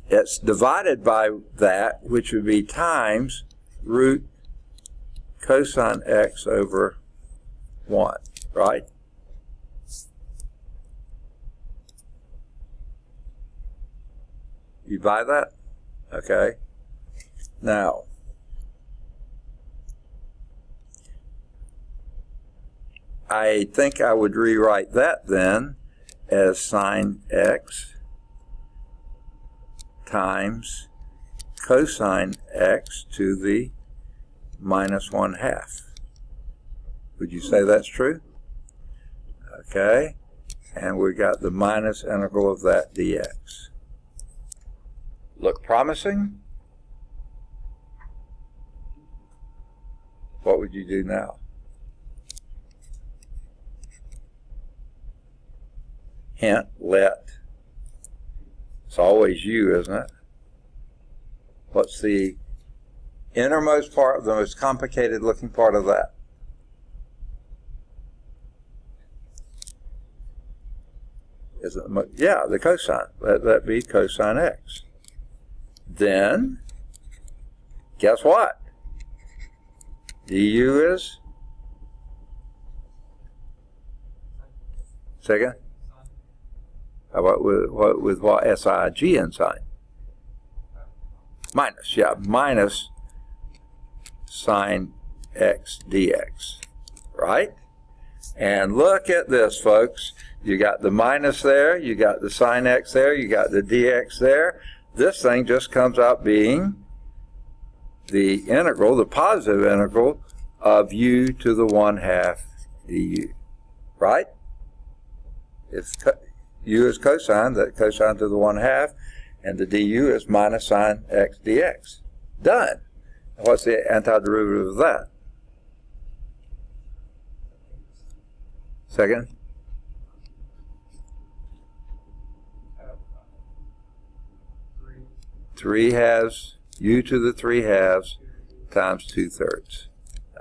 It's divided by that, which would be times root cosine x over 1, right? You buy that? Okay. Now, I think I would rewrite that then as sine x times cosine x to the minus 1/2. Would you say that's true? Okay. And we got the minus integral of that dx. Look promising? What would you do now? Hint, let. It's always u, isn't it? What's the innermost part, the most complicated looking part of that? Is it, yeah, the cosine. Let that be cosine x. Then, guess what? du is? Second? How about with what? SIG in sign? Minus, yeah, minus sine x dx, right? And look at this, folks. You got the minus there, you got the sine x there, you got the dx there. This thing just comes out being the integral, the positive integral of u to the 1/2 du, right? If u is cosine, that cosine to the 1/2, and the du is minus sine x dx. Done. What's the antiderivative of that? Second? 3/2 u to the 3/2 times 2/3.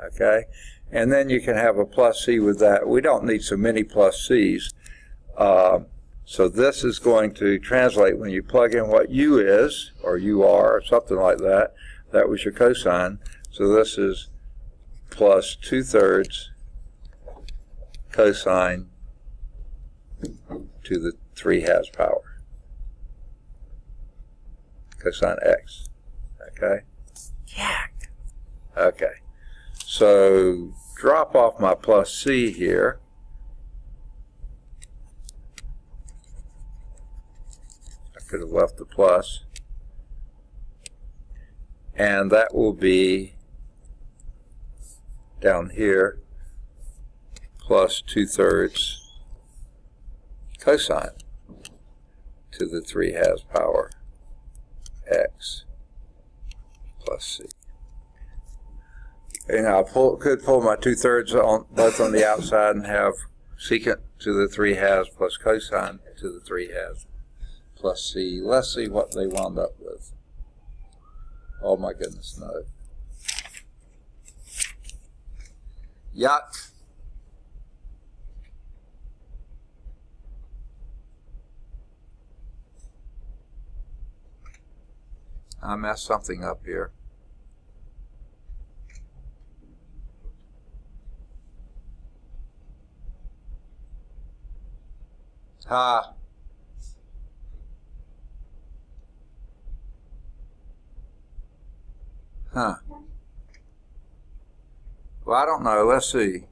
Okay? And then you can have a plus c with that. We don't need so many plus c's. So this is going to translate when you plug in what u is, or u are, or something like that. That was your cosine. So this is plus 2/3 cosine to the 3/2 power. Cosine x. Okay? Yeah. Okay. So drop off my plus c here. I could have left the plus. And that will be down here plus 2/3 cosine to the 3/2 power x plus c. And I could pull my 2/3 on both on the outside and have secant to the 3/2 plus cosine to the 3/2 plus c. Let's see what they wound up with. Oh my goodness, no. Yuck. I messed something up here. Ha. Huh. Well, I don't know. Let's see.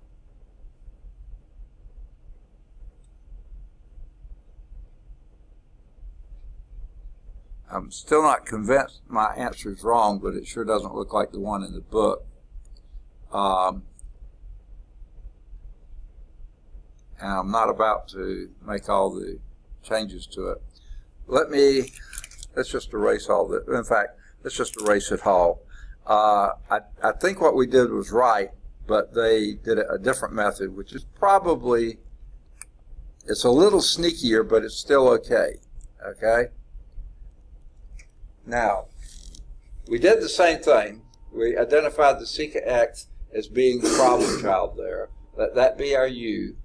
I'm still not convinced my answer is wrong, but it sure doesn't look like the one in the book. And I'm not about to make all the changes to it. Let's just erase all that. In fact, let's just erase it all. I think what we did was right, but they did a different method, which is probably, it's a little sneakier, but it's still okay. Okay? Now, we did the same thing. We identified the secant x as being the problem child there. Let that be our u.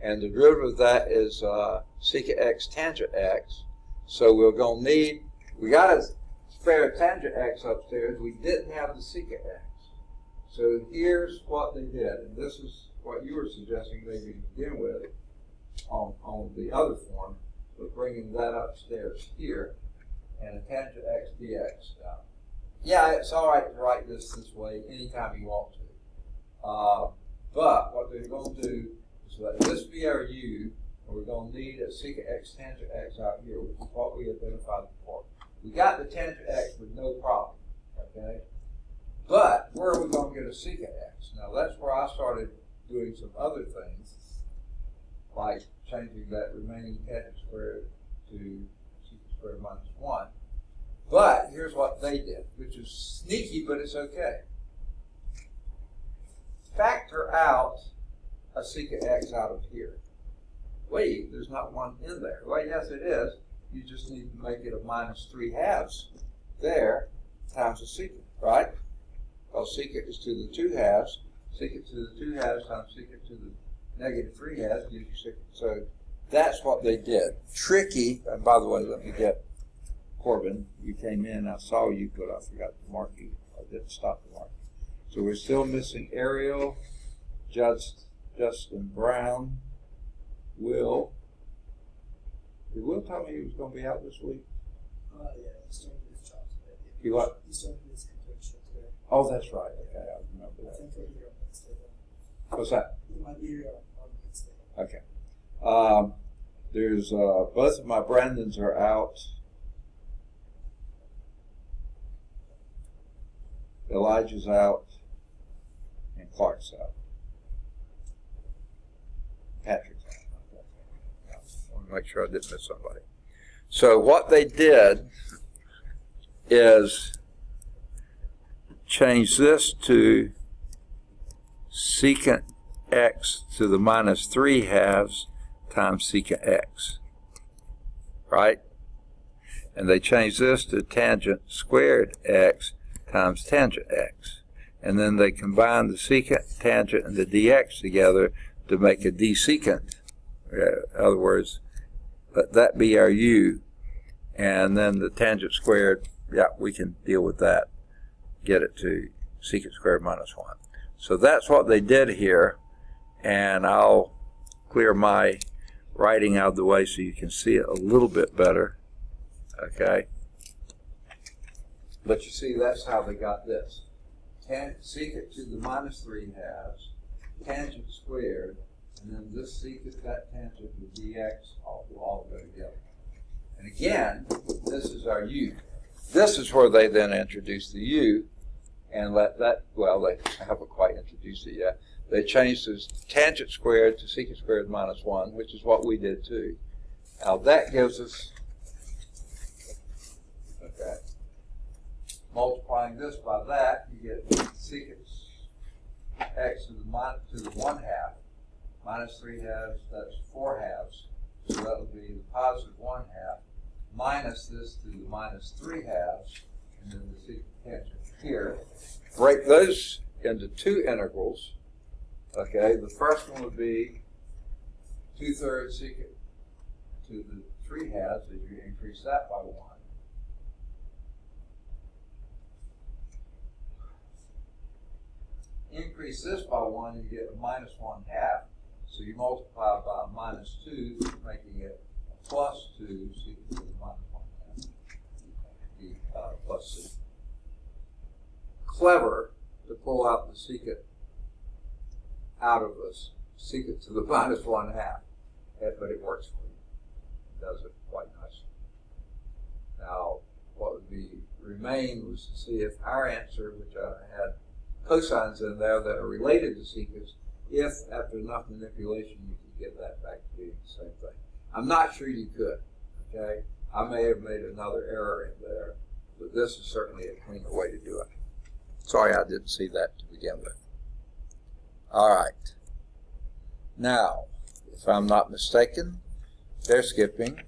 And the derivative of that is secant x tangent x. So we're going to need, we got a spare tangent x upstairs. We didn't have the secant x. So here's what they did. And this is what you were suggesting maybe to begin with on the other form. We're bringing that upstairs here. And a tangent x dx. Yeah, it's all right to write this way anytime you want to. But what we're going to do is let this be our u, and we're going to need a secant x tangent x out here, which is what we identified before. We got the tangent x with no problem, okay? But where are we going to get a secant x? Now that's where I started doing some other things, like changing that remaining tangent squared to secant squared minus 1. But here's what they did, which is sneaky, but it's okay. Factor out a secant x out of here. Wait, there's not one in there. Well, yes, it is. You just need to make it a minus 3/2 there times the secant, right? Because secant is to the 2/2. Secant to the 2/2 times secant to the negative 3/2 gives you secant. So That's what they did. Tricky, and by the way, let me get Corbin. You came in, I saw you, but I forgot to mark you. I didn't stop the mark. So we're still missing Ariel, Justin Brown, Will. Did Will tell me he was going to be out this week? Yeah, he's starting his job today. He what? He's starting his internship today. Oh, that's right. Okay, I remember I that. think he'll be here on Wednesday. What's that? He might be here on Wednesday. Okay. There's both of my Brandons are out. Elijah's out, and Clark's out. Patrick's out. Okay. I want to make sure I didn't miss somebody. So what they did is change this to secant x to the minus 3 halves times secant x, right? And they changed this to tangent squared x times tangent x. And then they combine the secant, tangent, and the dx together to make a dsecant. In other words, let that be our u. And then the tangent squared, yeah, we can deal with that. Get it to secant squared minus 1. So that's what they did here. And I'll clear my writing out of the way so you can see it a little bit better. Okay? But you see, that's how they got this. Secant to the minus 3 halves, tangent squared, and then this secant, that tangent, the dx, will all go together. And again, this is our u. This is where they then introduce the u, and let that, well, they haven't quite introduced it yet. They changed this tangent squared to secant squared minus 1, which is what we did too. Now that gives us, okay, multiplying this by that, you get secant x to the 1 half, minus 3 halves, that's 4 halves. So that would be the positive 1 half, minus this to the minus 3 halves, and then the secant tangent here. Break those into two integrals. Okay, the first one would be 2/3 secant to the 3 halves as you increase that by 1. Increase this by 1, you get a minus 1 half. So you multiply by minus 2, making it a plus 2 secant to the minus 1 half. The plus 2. Clever to pull out the secant out of us, secant to the minus 1 half. But it works for you. It does it quite nicely. Now, what would remain was to see if our answer, which I had cosines in there that are related to secants, if after enough manipulation you could get that back to being the same thing. I'm not sure you could, okay? I may have made another error in there, but this is certainly a cleaner way to do it. Sorry I didn't see that to begin with. All right. Now, if I'm not mistaken, they're skipping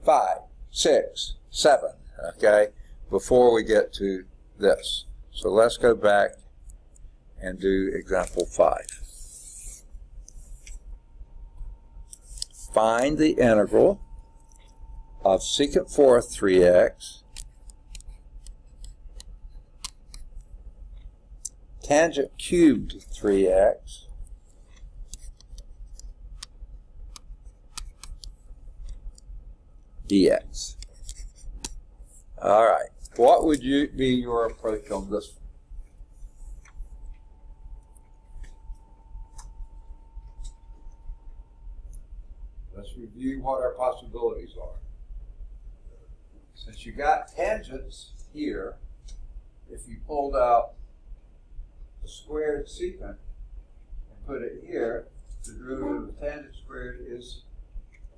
5, 6, 7, okay, before we get to this. So let's go back and do example 5. Find the integral of secant fourth 3x, tangent cubed 3x, dx. All right. What would be your approach on this one? Let's review what our possibilities are. Since you got tangents here, if you pulled out the squared secant and put it here, the derivative of tangent squared is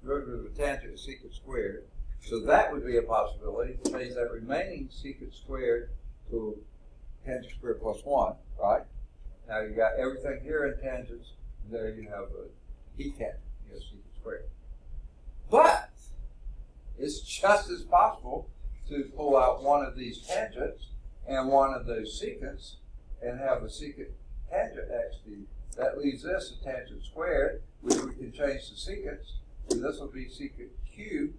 derivative of tangent is secant squared. So that would be a possibility. Change that remaining secant squared to tangent squared plus 1, right? Now you got everything here in tangents, and there you have a detangent, you have secant squared. But it's just as possible to pull out one of these tangents and one of those secants and have a secant tangent x be That leaves this a tangent squared, which we can change to secant. And this will be secant cubed,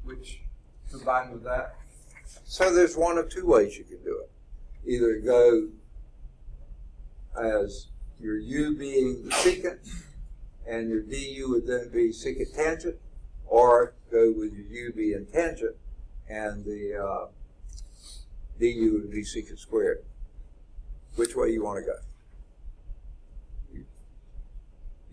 which combined with that. So there's one of two ways you can do it. Either go as your u being the secant, and your du would then be secant tangent, or go with your u being tangent, and the du would be secant squared. Which way you want to go?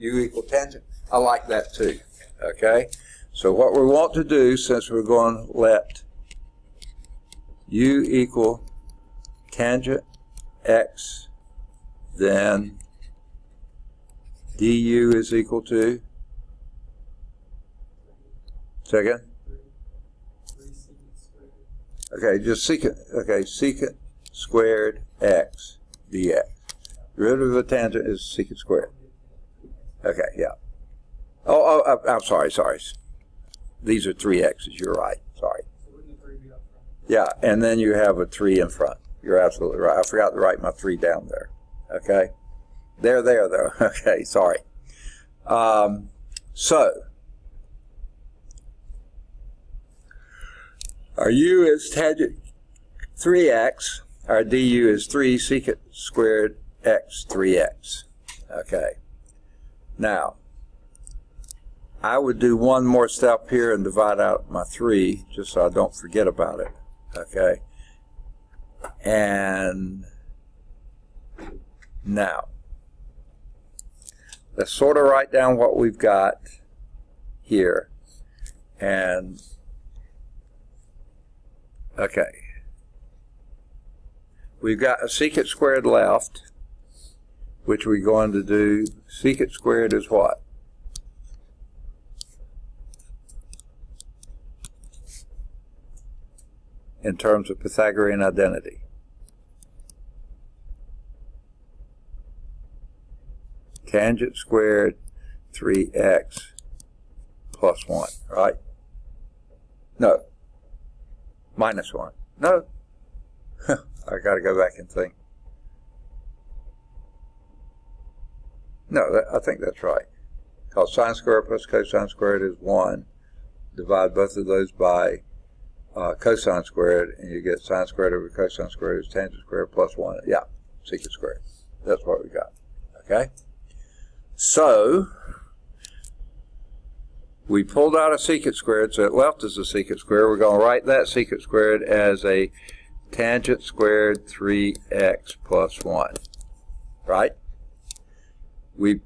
U equal tangent? I like that too. Okay? So what we want to do, since we're going to let u equal tangent x, then du is equal to, second? Okay, just secant, okay, secant squared x dx. Derivative of a tangent is secant squared. Okay, yeah. I'm sorry. These are 3x's, you're right, sorry. Yeah, and then you have a 3 in front. You're absolutely right. I forgot to write my 3 down there. Okay? There, though. Okay, sorry. So, our u is tangent 3x. Our du is 3 secant squared x 3x. Okay. Now, I would do one more step here and divide out my 3, just so I don't forget about it. Okay. And now, let's sort of write down what we've got here. And, okay. We've got a secant squared left, which we're going to do. Secant squared is what? In terms of Pythagorean identity. Tangent squared 3x plus 1, right? No. Minus 1. No. I got to go back and think. No, I think that's right. Because sine squared plus cosine squared is 1. Divide both of those by cosine squared, and you get sine squared over cosine squared is tangent squared plus 1. Yeah, secant squared. That's what we got. Okay? So, we pulled out a secant squared, so it left us a secant squared. We're going to write that secant squared as a tangent squared 3x plus 1. Right? We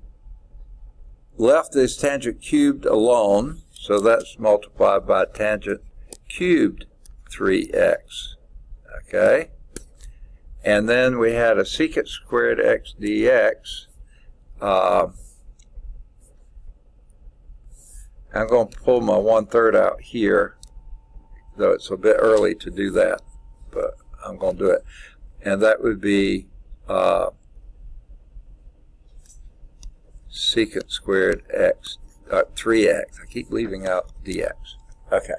left this tangent cubed alone, so that's multiplied by tangent cubed 3x. Okay? And then we had a secant squared x dx. I'm going to pull my 1/3 out here, though it's a bit early to do that, but I'm going to do it. And that would be secant squared x, 3x. I keep leaving out dx. Okay.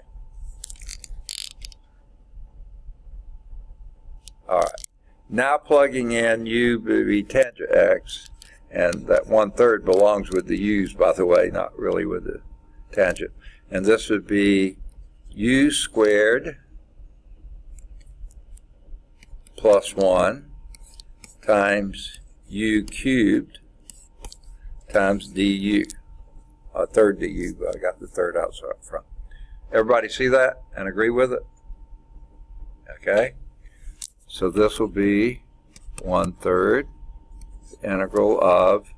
All right. Now plugging in u would be tangent x, and that 1/3 belongs with the u's, by the way, not really with the tangent. And this would be u squared plus 1 times u cubed times du. A third du, but I got the third outside up front. Everybody see that and agree with it? Okay. So this will be 1/3 integral of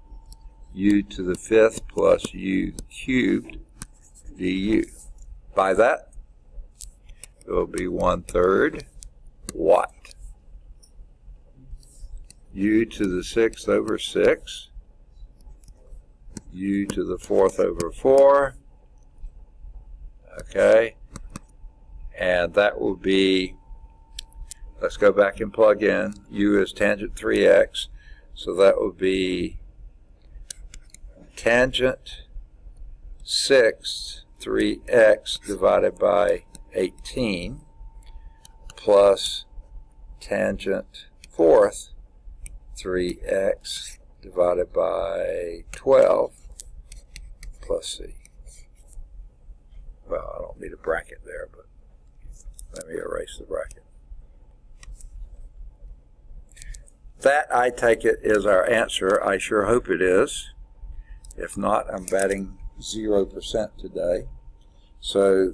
u to the 5th plus u cubed du. By that, it will be 1/3 what? U to the 6th over 6, u to the 4th over 4, okay, and that will be, let's go back and plug in, u is tangent 3x, so that will be tangent 6 3x divided by 18 plus tangent 4th 3x divided by 12 plus c. Well, I don't need a bracket there, but let me erase the bracket. That, I take it, is our answer. I sure hope it is. If not, I'm betting 0% today. So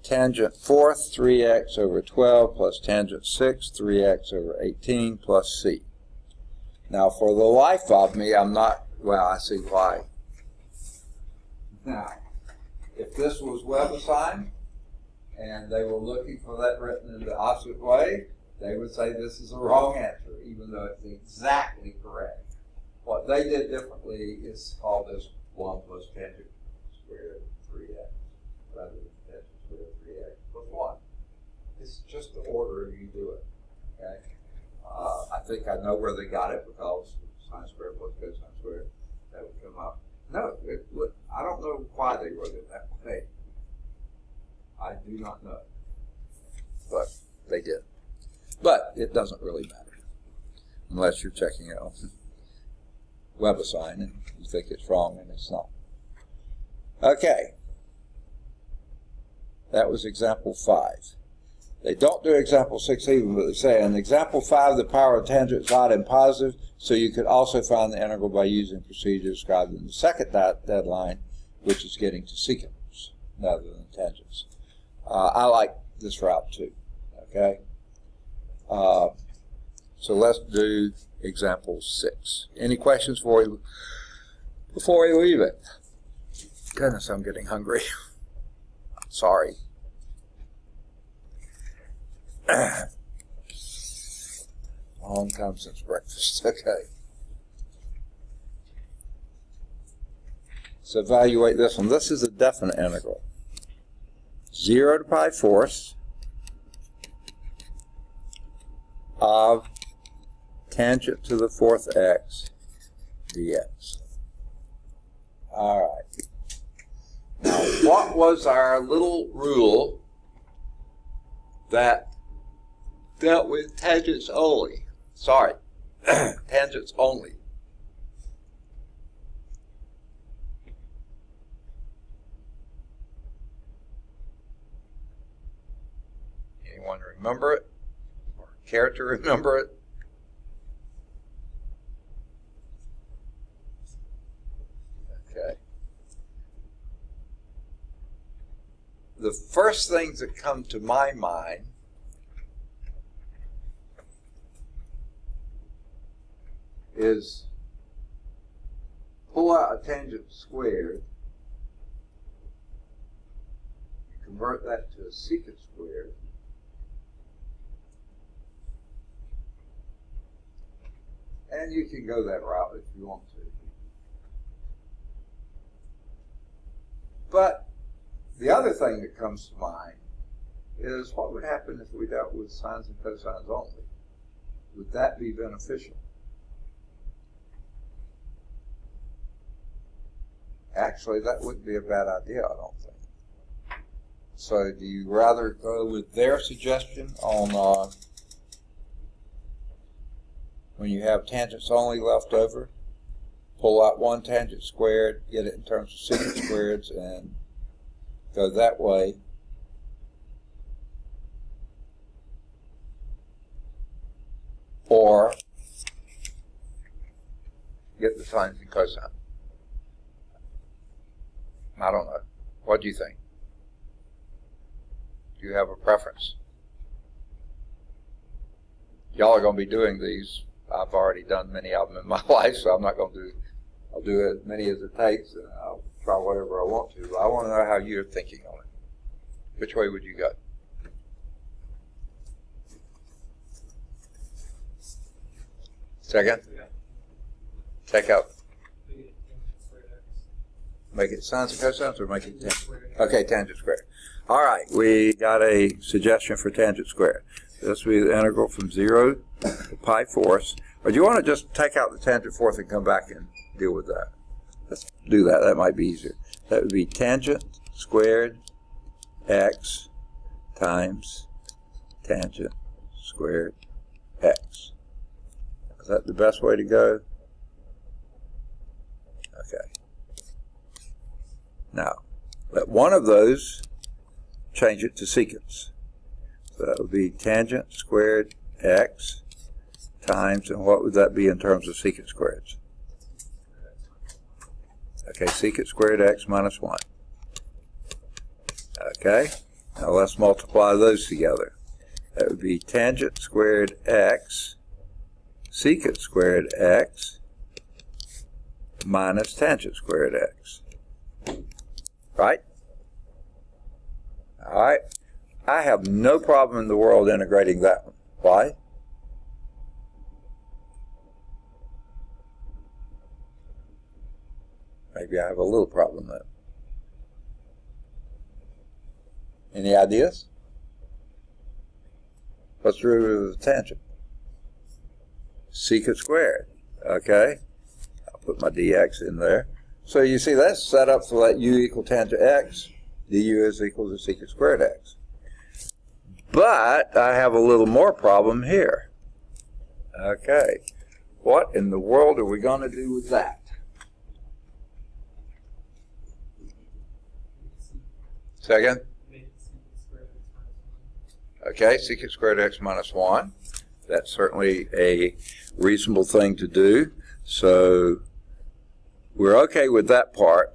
tangent fourth, 3x over 12 plus tangent sixth, 3x over 18 plus c. Now, for the life of me, I'm not, well, I see why. Now, if this was WebAssign, and they were looking for that written in the opposite way, they would say this is a wrong answer, even though it's exactly correct. What they did differently is call this 1 plus tangent squared 3x, rather than tangent squared 3x plus 1. It's just the order you do it. Okay. I think I know where they got it, because sine squared plus cosine squared, that would come up. No, it would, I don't know why they wrote it that way. I do not know. But they did. But it doesn't really matter, unless you're checking it on WebAssign and you think it's wrong and it's not. Okay. That was example 5. They don't do example 6 even, but they say in example 5 the power of tangent is odd and positive, so you could also find the integral by using procedure described in the second deadline, which is getting to secants rather than tangents. I like this route too. Okay. So let's do example 6. Any questions before we leave it? Goodness, I'm getting hungry. Sorry. Long time since breakfast. Okay. So evaluate this one. This is a definite integral. 0 to pi fourths of tangent to the fourth x dx. All right. Now, what was our little rule that dealt with tangents only? Sorry, tangents only. Anyone remember it? Or care to remember it? Okay. The first things that come to my mind is pull out a tangent squared, convert that to a secant squared, and you can go that route if you want to. But the other thing that comes to mind is what would happen if we dealt with sines and cosines only? Would that be beneficial? Actually, that wouldn't be a bad idea, I don't think. So do you rather go with their suggestion on when you have tangents only left over, pull out one tangent squared, get it in terms of secant squareds, and go that way? Or get the sines and cosines? I don't know. What do you think? Do you have a preference? Y'all are going to be doing these. I've already done many of them in my life, so I'm not going to do, I'll do as many as it takes, and I'll try whatever I want to. But I want to know how you're thinking on it. Which way would you go? Second? Yeah. Take out. Make it sines and cosines, or make it tangent? Okay, tangent squared. All right, we got a suggestion for tangent squared. This will be the integral from 0 to pi fourths. Or do you want to just take out the tangent fourth and come back and deal with that? Let's do that. That might be easier. That would be tangent squared x times tangent squared x. Is that the best way to go? Okay. Now, let one of those change it to secants. So that would be tangent squared x times, and what would that be in terms of secant squareds? Okay, secant squared x minus 1. Okay, now let's multiply those together. That would be tangent squared x secant squared x minus tangent squared x. Right? All right. I have no problem in the world integrating that one. Why? Maybe I have a little problem there. Any ideas? What's the root of the tangent? Secant squared. Okay. I'll put my dx in there. So you see that's set up so that u equal tangent x, du is equal to secant squared x. But I have a little more problem here. Okay. What in the world are we going to do with that? Second? Okay, secant squared x minus 1. That's certainly a reasonable thing to do. So we're okay with that part.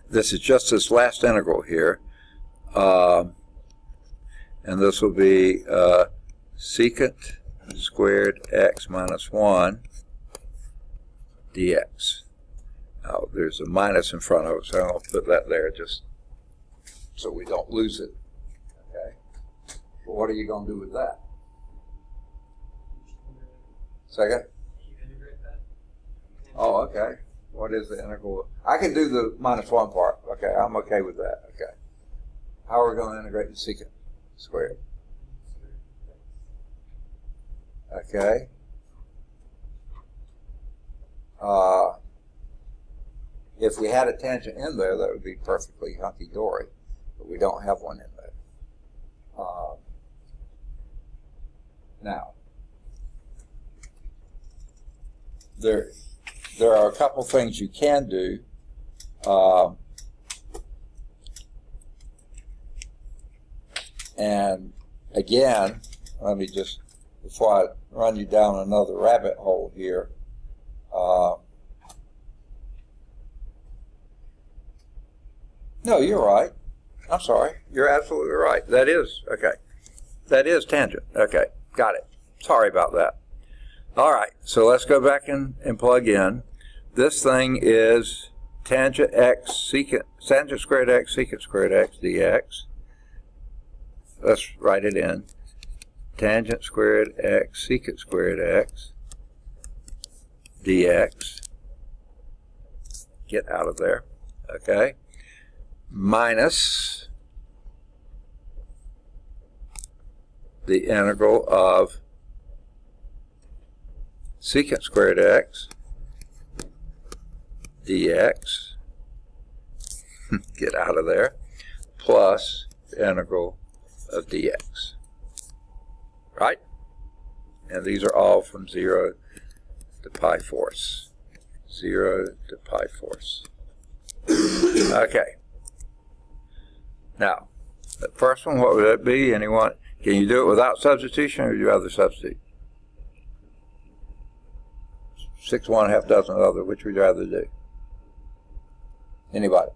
This is just this last integral here. And this will be secant squared x minus 1 dx. Now, there's a minus in front of it, so I'll put that there just so we don't lose it. Okay. But what are you going to do with that? Second? Oh, okay. What is the integral? I can do the minus 1 part. Okay, I'm okay with that. Okay. How are we going to integrate the secant squared? Okay. If we had a tangent in there, that would be perfectly hunky-dory, but we don't have one in there. Now, there are a couple things you can do. And again, let me just, before I run you down another rabbit hole here, no, you're right. I'm sorry. You're absolutely right. That is, okay. That is tangent. Okay, got it. Sorry about that. All right, so let's go back and plug in. This thing is tangent x secant, tangent squared x secant squared x dx. Let's write it in. Tangent squared x secant squared x dx. Get out of there. Okay. Minus the integral of secant squared x dx, get out of there, plus the integral of dx, right? And these are all from 0 to pi fourths. 0 to pi fourths. Okay. Now, the first one, what would that be? Anyone? Can you do it without substitution, or would you rather substitute? 6, 1, half dozen other. Which would you rather do? Anybody?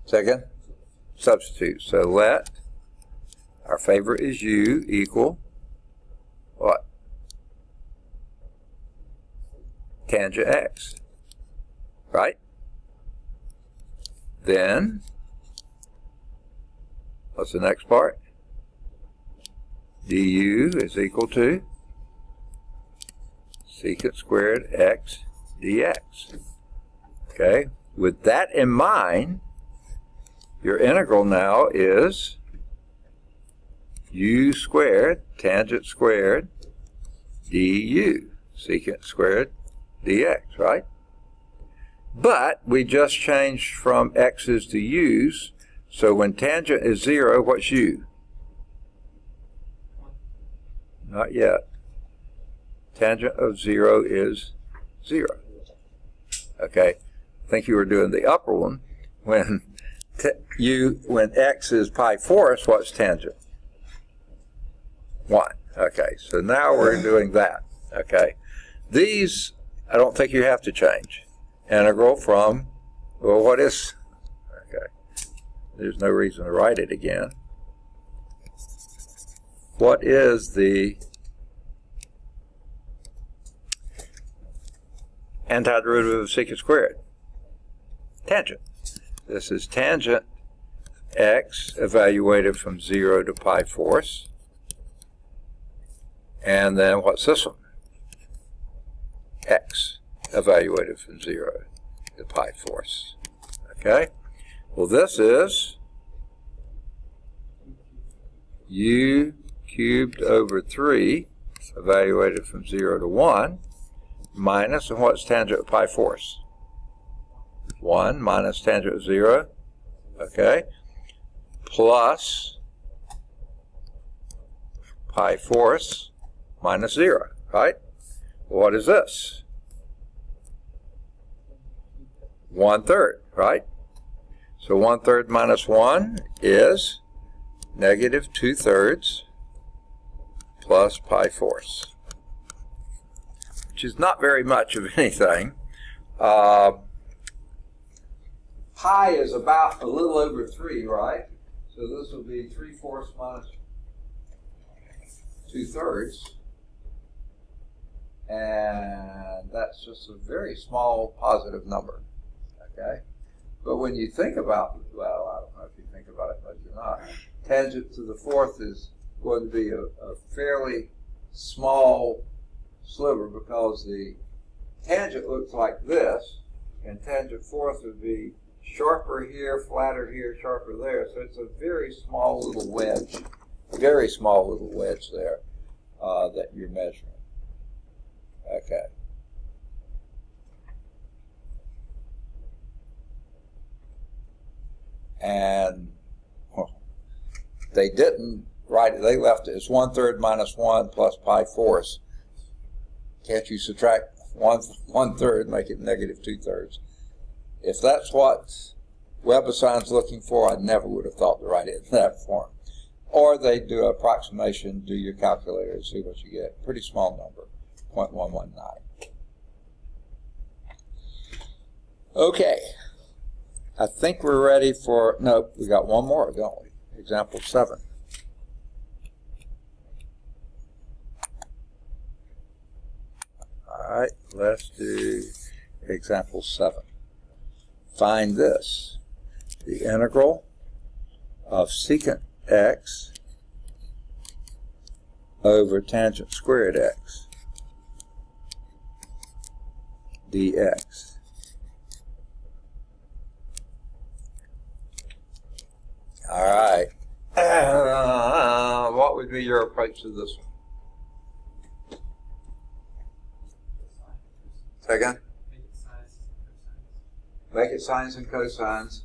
Second? Substitute. So let, our favorite is u, equal what? Tangent x. Right? Then, what's the next part? du is equal to secant squared x dx. Okay, with that in mind, your integral now is u squared tangent squared du, secant squared dx, right? But we just changed from x's to u's, so when tangent is 0, what's u? Not yet. Tangent of 0 is 0. Okay, I think you were doing the upper one. When x is pi fourths, what's tangent? 1. Okay, so now we're doing that. Okay, these I don't think you have to change. Integral from, well, what is, okay, there's no reason to write it again. What is the antiderivative of secant squared? Tangent. This is tangent x evaluated from 0 to pi fourths. And then what's this one? X evaluated from 0 to pi fourths. Okay? Well, this is u cubed over 3 evaluated from 0 to 1 minus, and what's tangent of pi fourths? 1 minus tangent of 0, okay, plus pi fourths minus 0, right? What is this? 1/3, right? So 1/3 minus 1 is negative 2/3 plus pi fourths, which is not very much of anything. Pi is about a little over 3, right? So this will be 3/4 minus 2/3. And that's just a very small positive number. Okay? But when you think about, well, I don't know if you think about it much or not, tangent to the fourth is going to be a fairly small sliver, because the tangent looks like this, and tangent fourth would be sharper here, flatter here, sharper there. So it's a very small little wedge there that you're measuring. Okay. And they didn't write it. They left it as 1/3 minus 1 plus pi fourths. Can't you subtract 1/3, make it negative 2/3? If that's what WebAssign's looking for, I never would have thought to write it in that form. Or they do an approximation, do your calculator, and see what you get. Pretty small number, 0.119. Okay. I think we're ready for, nope, we got one more, don't we? Example 7. All right, let's do example 7. Find this, the integral of secant x over tangent squared x dx. All right. What would be your approach to this one? Say again? Make it sines and cosines.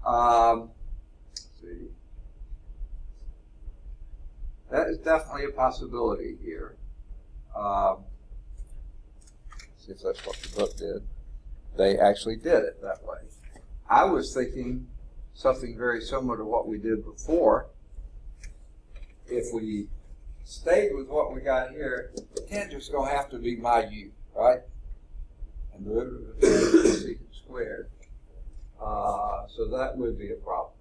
Let's see. That is definitely a possibility here. See if that's what the book did. They actually did it that way. I was thinking something very similar to what we did before. If we stayed with what we got here, the tangent's going to have to be my u, right? And the derivative of secant squared. So that would be a problem.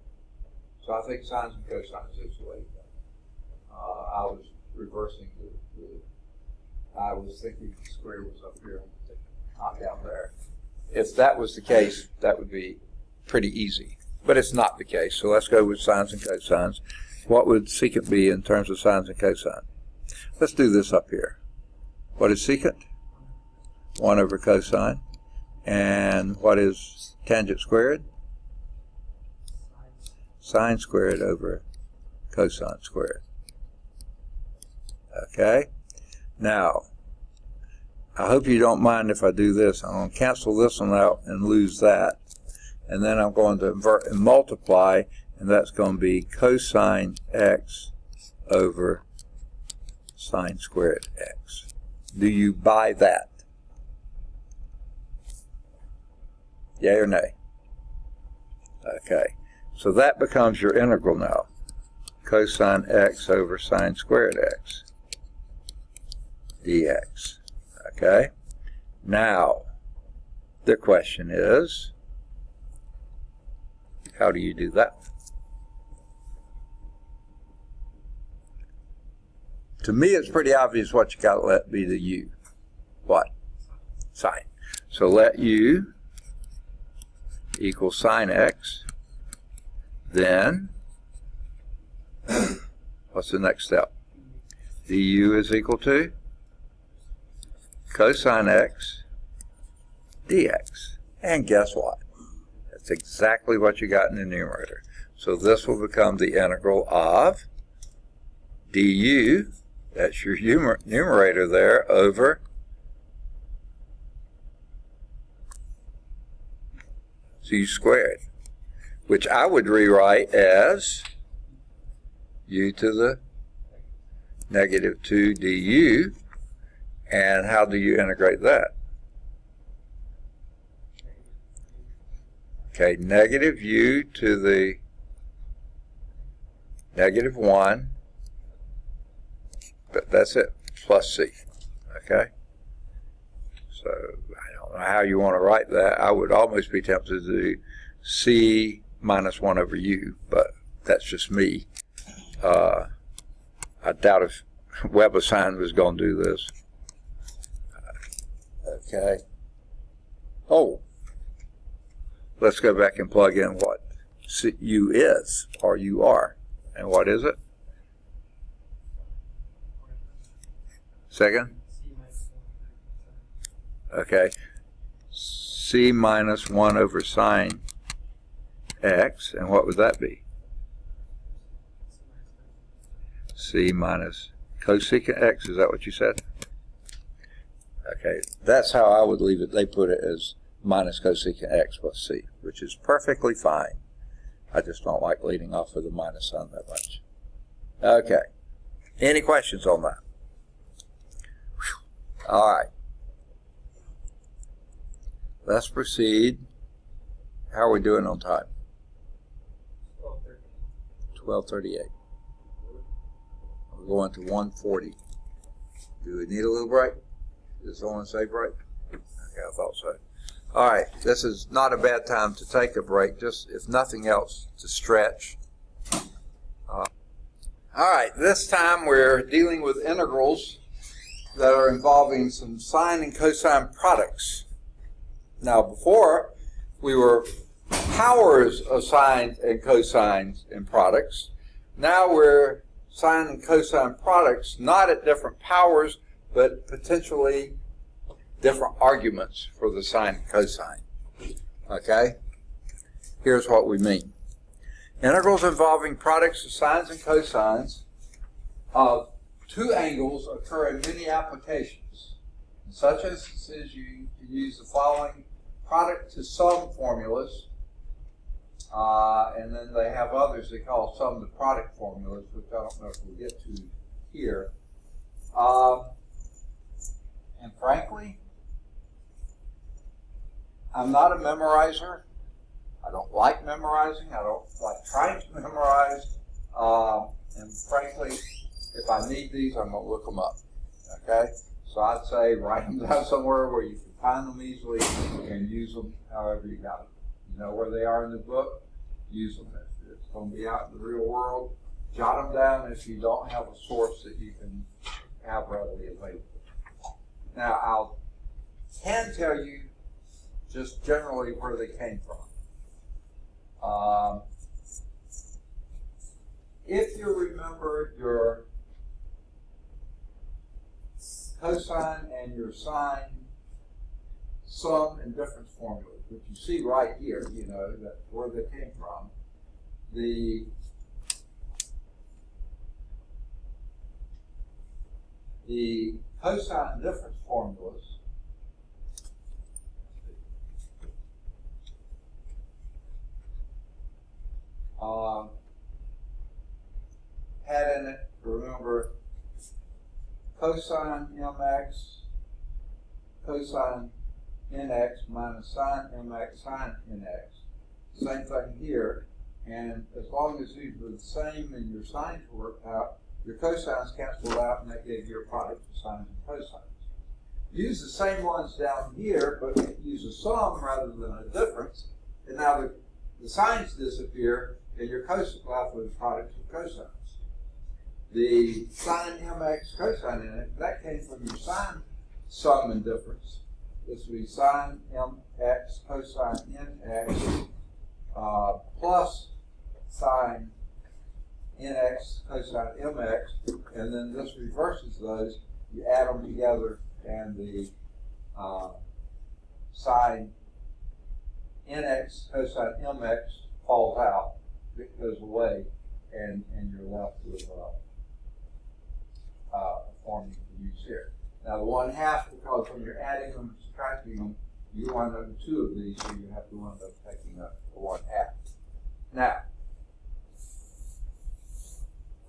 So I think sines and cosines is the way to go. I was reversing I was thinking the square was up here, not down there. If that was the case, that would be pretty easy. But it's not the case, so let's go with sines and cosines. What would secant be in terms of sines and cosine? Let's do this up here. What is secant? 1 over cosine. And what is tangent squared? Sine squared over cosine squared. Okay? Now, I hope you don't mind if I do this. I'm going to cancel this one out and lose that. And then I'm going to invert and multiply, and that's going to be cosine x over sine squared x. Do you buy that? Yay or nay? Okay, so that becomes your integral now. Cosine x over sine squared x dx. Okay, now the question is, how do you do that? To me, it's pretty obvious what you got to let be the u. What? Sine. So let u equal sine x. Then, what's the next step? du is equal to cosine x dx. And guess what? That's exactly what you got in the numerator. So this will become the integral of du, that's your numerator there, over u squared, which I would rewrite as u to the negative 2 du. And how do you integrate that? Okay, negative u to the negative 1, but that's it, plus c. Okay? So I don't know how you want to write that. I would almost be tempted to do c minus 1 over u, but that's just me. I doubt if WebAssign was going to do this. Okay. Oh, let's go back and plug in what u is, or u are. And what is it? Second? Okay. C minus 1 over sine x, and what would that be? C minus cosecant x, is that what you said? Okay, that's how I would leave it. They put it as minus cosecant x plus c, which is perfectly fine. I just don't like leading off with a minus sign that much. Okay, any questions on that? Whew. All right, let's proceed. How are we doing on time? 12:38. We're going to 1:40. Do we need a little break? Does someone say break? Okay, I thought so. All right, this is not a bad time to take a break, just if nothing else, to stretch. All right, this time we're dealing with integrals that are involving some sine and cosine products. Now, before, we were powers of sines and cosines in products. Now we're sine and cosine products, not at different powers, but potentially different arguments for the sine and cosine. Okay? Here's what we mean. Integrals involving products of sines and cosines of two angles occur in many applications, such as you can use the following product to sum formulas, and then they have others they call sum to product formulas, which I don't know if we'll get to here. And frankly, I'm not a memorizer. I don't like memorizing. I don't like trying to memorize. And frankly, if I need these, I'm going to look them up. Okay? So I'd say write them down somewhere where you can find them easily and use them however you got them. You know where they are in the book? Use them. If it's going to be out in the real world, jot them down if you don't have a source that you can have readily available. Now, can tell you just generally where they came from. If you remember your cosine and your sine sum and difference formulas, which you see right here, you know, that where they came from, the cosine difference formulas had in it, remember, cosine mx cosine nx minus sine mx sine nx. Same thing here. And as long as these were the same and your sines worked out, your cosines canceled out and that gave you a product of sines and cosines. Use the same ones down here, but use a sum rather than a difference. And now the sines disappear and your cosine left with a product of cosines. The sine mx cosine nx, that came from your sine sum and difference. This would be sine mx cosine nx plus sine nx cosine mx, and then this reverses those. You add them together, and the sine nx cosine mx falls out, it goes away, and you're left with a form you can use here. Now the 1/2, because when you're adding them and subtracting them, you wind up with 2 of these, so you have to wind up taking up the 1/2. Now,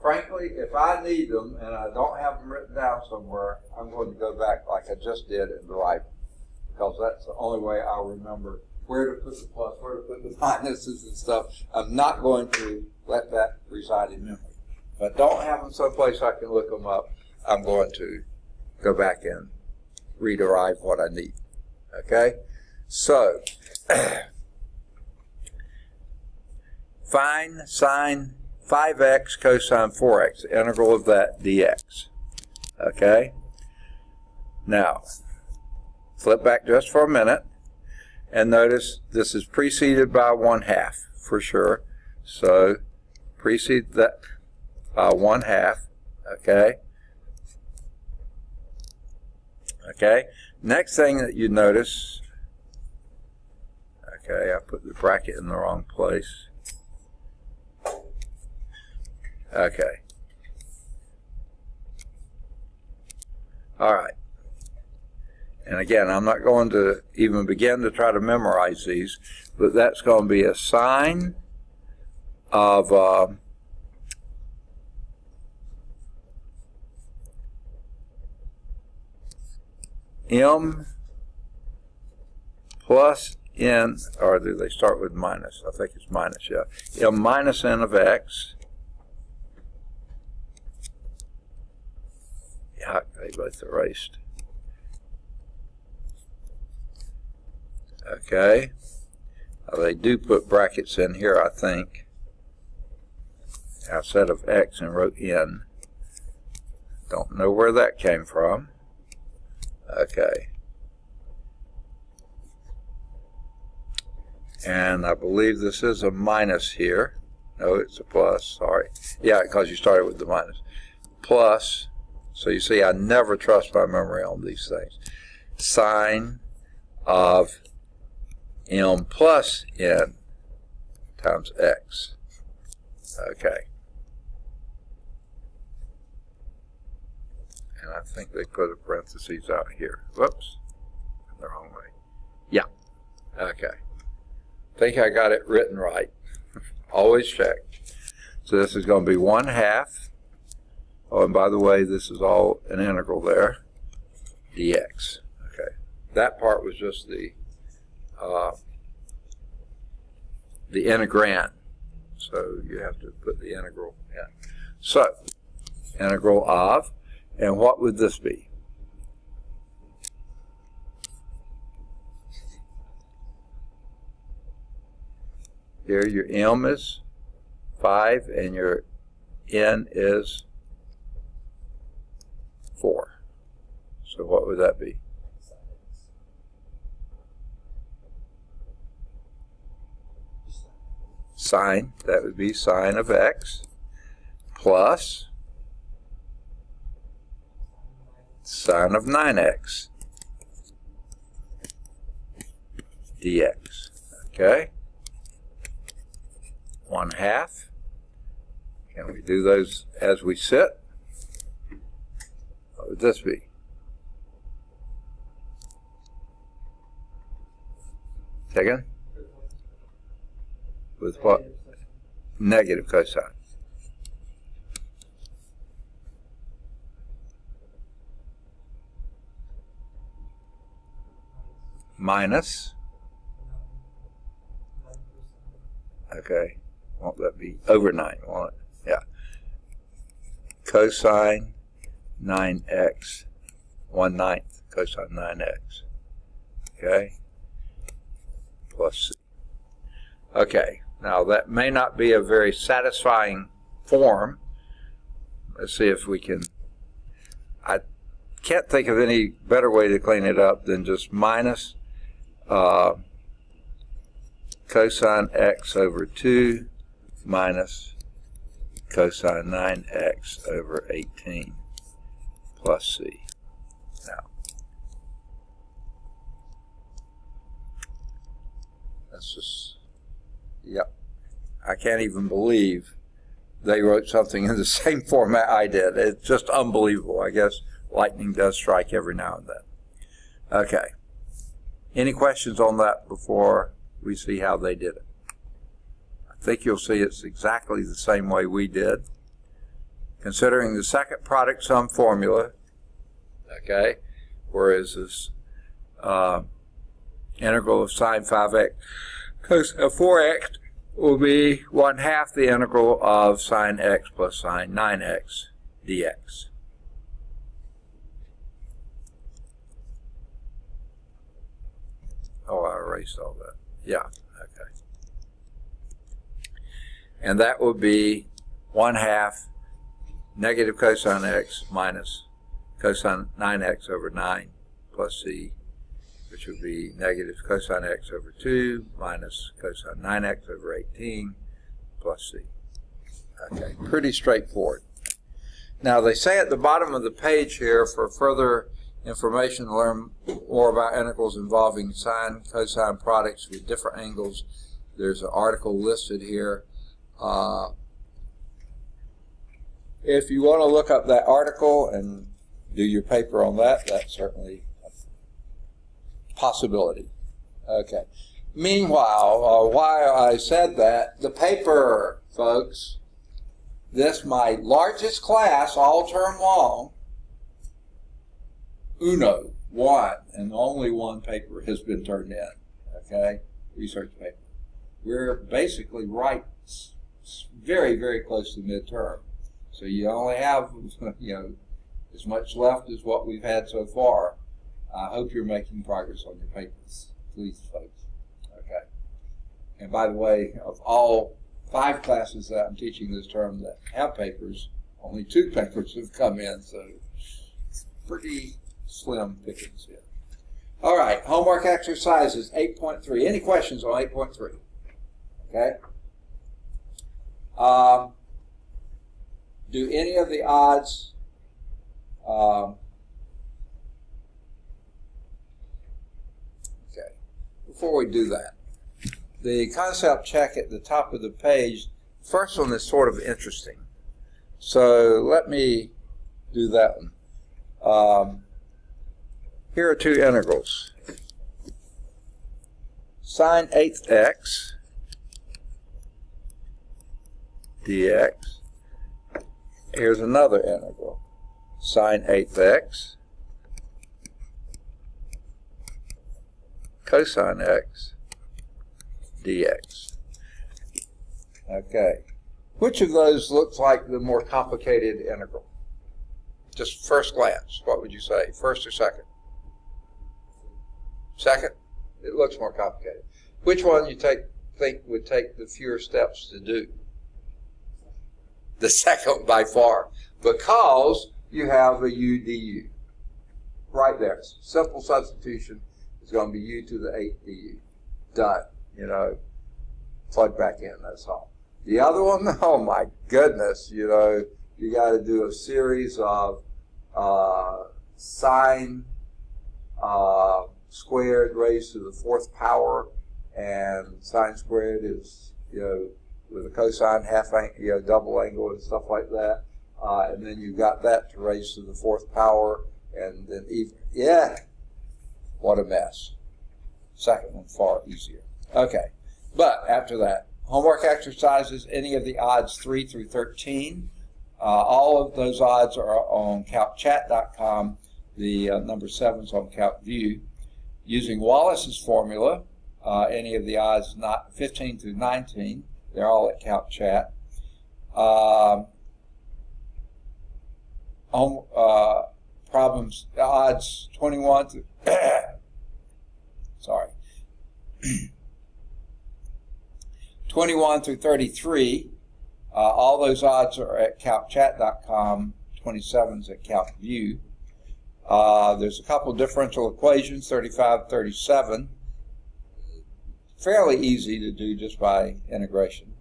frankly, if I need them and I don't have them written down somewhere, I'm going to go back like I just did and derive them, because that's the only way I'll remember where to put the plus, where to put the minuses and stuff. I'm not going to let that reside in memory. If I don't have them someplace I can look them up, I'm going to go back and rederive what I need. Okay? So, find sine 5x cosine 4x, the integral of that dx. Okay? Now, flip back just for a minute and notice this is preceded by 1/2 for sure. So, precede that by 1/2. Okay? Okay? Next thing that you notice, okay, I put the bracket in the wrong place. Okay. All right. And again, I'm not going to even begin to try to memorize these, but that's going to be a sine of m plus n, or do they start with minus? I think it's minus, yeah. M minus n of x. Yeah, they both erased. Okay. They do put brackets in here, I think. I said of x and wrote n. Don't know where that came from. Okay. And I believe this is a minus here. No, it's a plus, sorry. Yeah, because you started with the minus. Plus, so you see I never trust my memory on these things. Sine of m plus n times x. Okay. And I think they put a parentheses out here. Whoops. The wrong way. Yeah. Okay. I think I got it written right. Always check. So this is going to be 1/2. Oh, and by the way, this is all an integral there. Dx. Okay. That part was just the integrand. So you have to put the integral in. So, integral of, and what would this be? Here your m is 5 and your n is 4. So what would that be? Sine, that would be sine of x plus sine of 9x dx. Okay? 1/2. Can we do those as we sit? What would this be? Second? With what? Negative cosine. minus, okay, won't that be over 9, won't it? Yeah. Cosine 9x, 1/9 cosine 9x, okay, plus c. Okay, now that may not be a very satisfying form. Let's see if we can, I can't think of any better way to clean it up than just minus cosine x over 2 minus cosine 9x over 18 plus c. Now, that's just, yep. I can't even believe they wrote something in the same format I did. It's just unbelievable. I guess lightning does strike every now and then. Okay. Any questions on that before we see how they did it? I think you'll see it's exactly the same way we did. Considering the second product sum formula, okay, whereas this integral of sine 5x cosine 4x will be 1/2 the integral of sine x plus sine 9x dx. Oh, I erased all that. Yeah, okay. And that would be 1/2 negative cosine x minus cosine 9x over 9 plus c, which would be negative cosine x over 2 minus cosine 9x over 18 plus c. Okay, pretty straightforward. Now they say at the bottom of the page here, for further information to learn more about integrals involving sine, cosine products with different angles, there's an article listed here. If you want to look up that article and do your paper on that, that's certainly a possibility. Okay. Meanwhile, while I said that, the paper, folks, this my largest class all term long, one, and only one paper has been turned in, okay, research paper. We're basically right, very, very close to midterm. So you only have, as much left as what we've had so far. I hope you're making progress on your papers, please, folks. Okay. And by the way, of all 5 classes that I'm teaching this term that have papers, only 2 papers have come in, so it's pretty slim pickings here. All right, homework exercises 8.3. Any questions on 8.3? Okay. Do any of the odds okay, before we do that, the concept check at the top of the page, first one is sort of interesting. So let me do that one. Here are 2 integrals. Sine 8th x dx. Here's another integral. Sine 8th x cosine x dx. Okay. Which of those looks like the more complicated integral? Just first glance, what would you say? First or second? Second? It looks more complicated. Which one you think would take the fewer steps to do? The second by far, because you have a u du. Right there. Simple substitution is going to be u to the 8 du. Done. Plug back in, that's all. The other one, oh my goodness, you got to do a series of sine squared raised to the 4th power, and sine squared is, with a cosine half angle, double angle and stuff like that, and then you've got that to raise to the 4th power, and then even, what a mess. Second one far easier. Okay, but after that, homework exercises, any of the odds 3 through 13. All of those odds are on calcchat.com. The number 7's on CalcView. Using Wallace's formula, any of the odds not 15 through 19, they're all at CalcChat. Problems, odds 21 through, sorry, 21 through 33, all those odds are at calcchat.com, 27's at CalcView. There's a couple differential equations, 35, 37, fairly easy to do just by integration.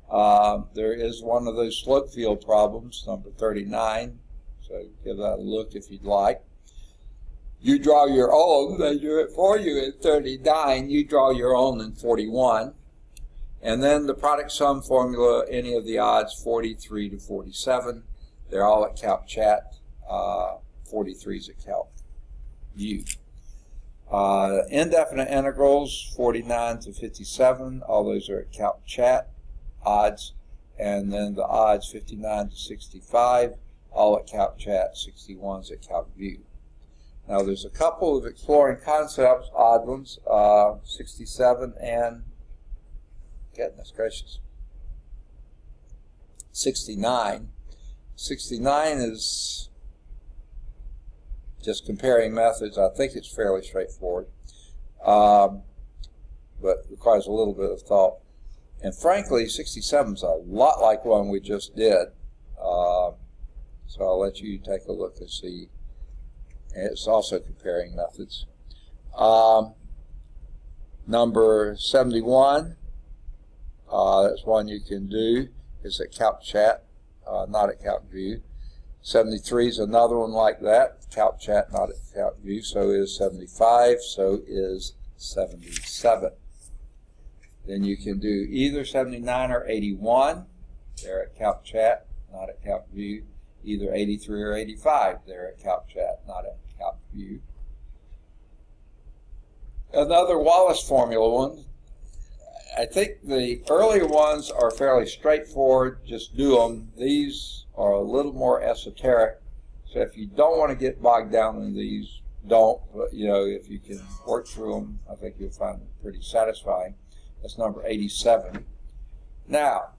There is one of those slope field problems, number 39, so give that a look if you'd like. You draw your own, they do it for you in 39, you draw your own in 41. And then the product sum formula, any of the odds 43 to 47, they're all at CalcChat, 43 is at CalcView. Indefinite integrals, 49 to 57, all those are at CalcChat, odds, and then the odds 59 to 65, all at CalcChat, 61's at CalcView. Now there's a couple of exploring concepts, odd ones, 67 and, goodness gracious, 69. 69 is just comparing methods. I think it's fairly straightforward, but requires a little bit of thought. And frankly, 67 is a lot like one we just did. So I'll let you take a look and see. It's also comparing methods. Number 71, that's one you can do. It's at CalcChat, not at CalcView. 73 is another one like that. CalcChat, not at CalcView. So is 75. So is 77. Then you can do either 79 or 81. They're at CalcChat, not at CalcView. Either 83 or 85. They're at CalcChat, not at CalcView. Another Wallace formula one. I think the earlier ones are fairly straightforward. Just do them. These are a little more esoteric. So if you don't want to get bogged down in these, don't. But you know, if you can work through them, I think you'll find them pretty satisfying. That's number 87. Now,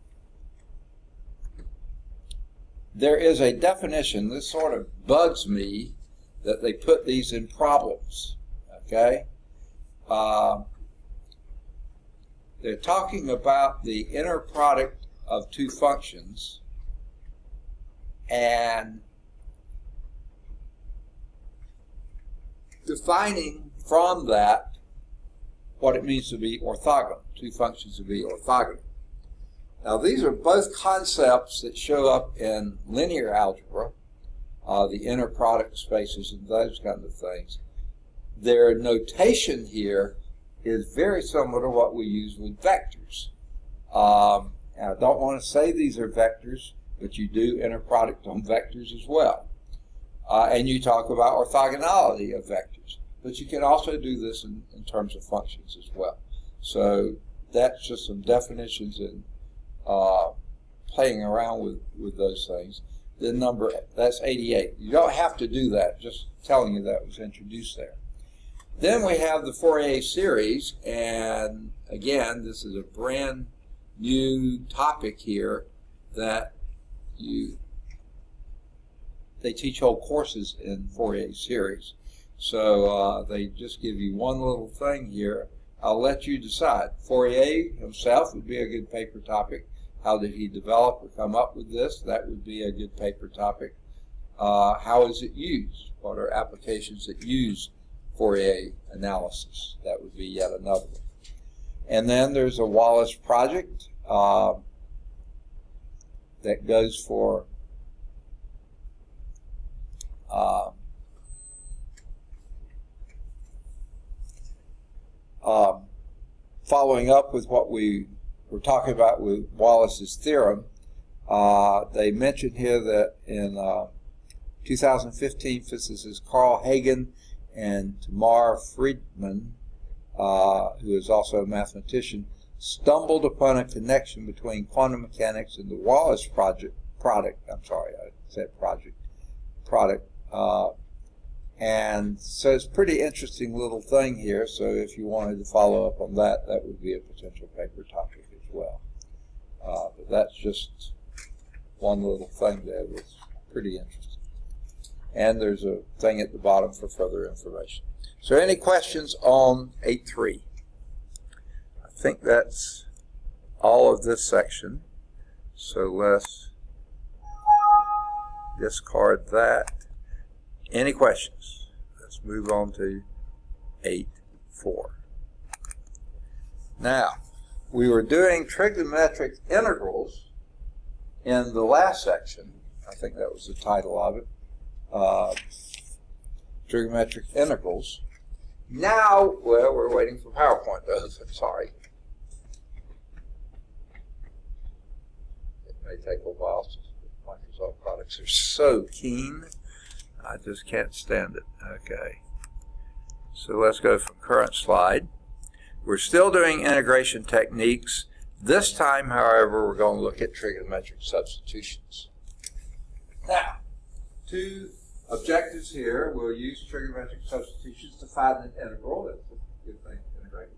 there is a definition. This sort of bugs me that they put these in problems. Okay? They're talking about the inner product of two functions and defining from that what it means to be orthogonal, two functions to be orthogonal. Now these are both concepts that show up in linear algebra, the inner product spaces and those kinds of things. Their notation here is very similar to what we use with vectors. And I don't want to say these are vectors, but you do inner product on vectors as well. And you talk about orthogonality of vectors. But you can also do this in terms of functions as well. So that's just some definitions and playing around with those things. The number, that's 88. You don't have to do that, just telling you that was introduced there. Then we have the Fourier series, and again, this is a brand new topic here that they teach whole courses in Fourier series. So they just give you one little thing here. I'll let you decide. Fourier himself would be a good paper topic. How did he develop or come up with this? That would be a good paper topic. How is it used? What are applications that use Fourier analysis? That would be yet another one. And then there's a Wallace project that goes for following up with what we were talking about with Wallace's theorem. They mentioned here that in 2015, physicists Carl Hagen and Tamar Friedman, who is also a mathematician, stumbled upon a connection between quantum mechanics and the Wallace product, And so it's a pretty interesting little thing here. So if you wanted to follow up on that, that would be a potential paper topic as well. But that's just one little thing there that's pretty interesting. And there's a thing at the bottom for further information. So any questions on 8.3? I think that's all of this section. So let's discard that. Any questions? Let's move on to 8.4. Now, we were doing trigonometric integrals in the last section. I think that was the title of it. Trigonometric integrals. Now, well, we're waiting for PowerPoint though. Sorry. It may take a while since Microsoft products are so keen. I just can't stand it. Okay. So let's go from current slide. We're still doing integration techniques. This time, however, we're going to look at trigonometric substitutions. Now, two objectives here. We'll use trigonometric substitutions to find an integral. That's a good thing to integrate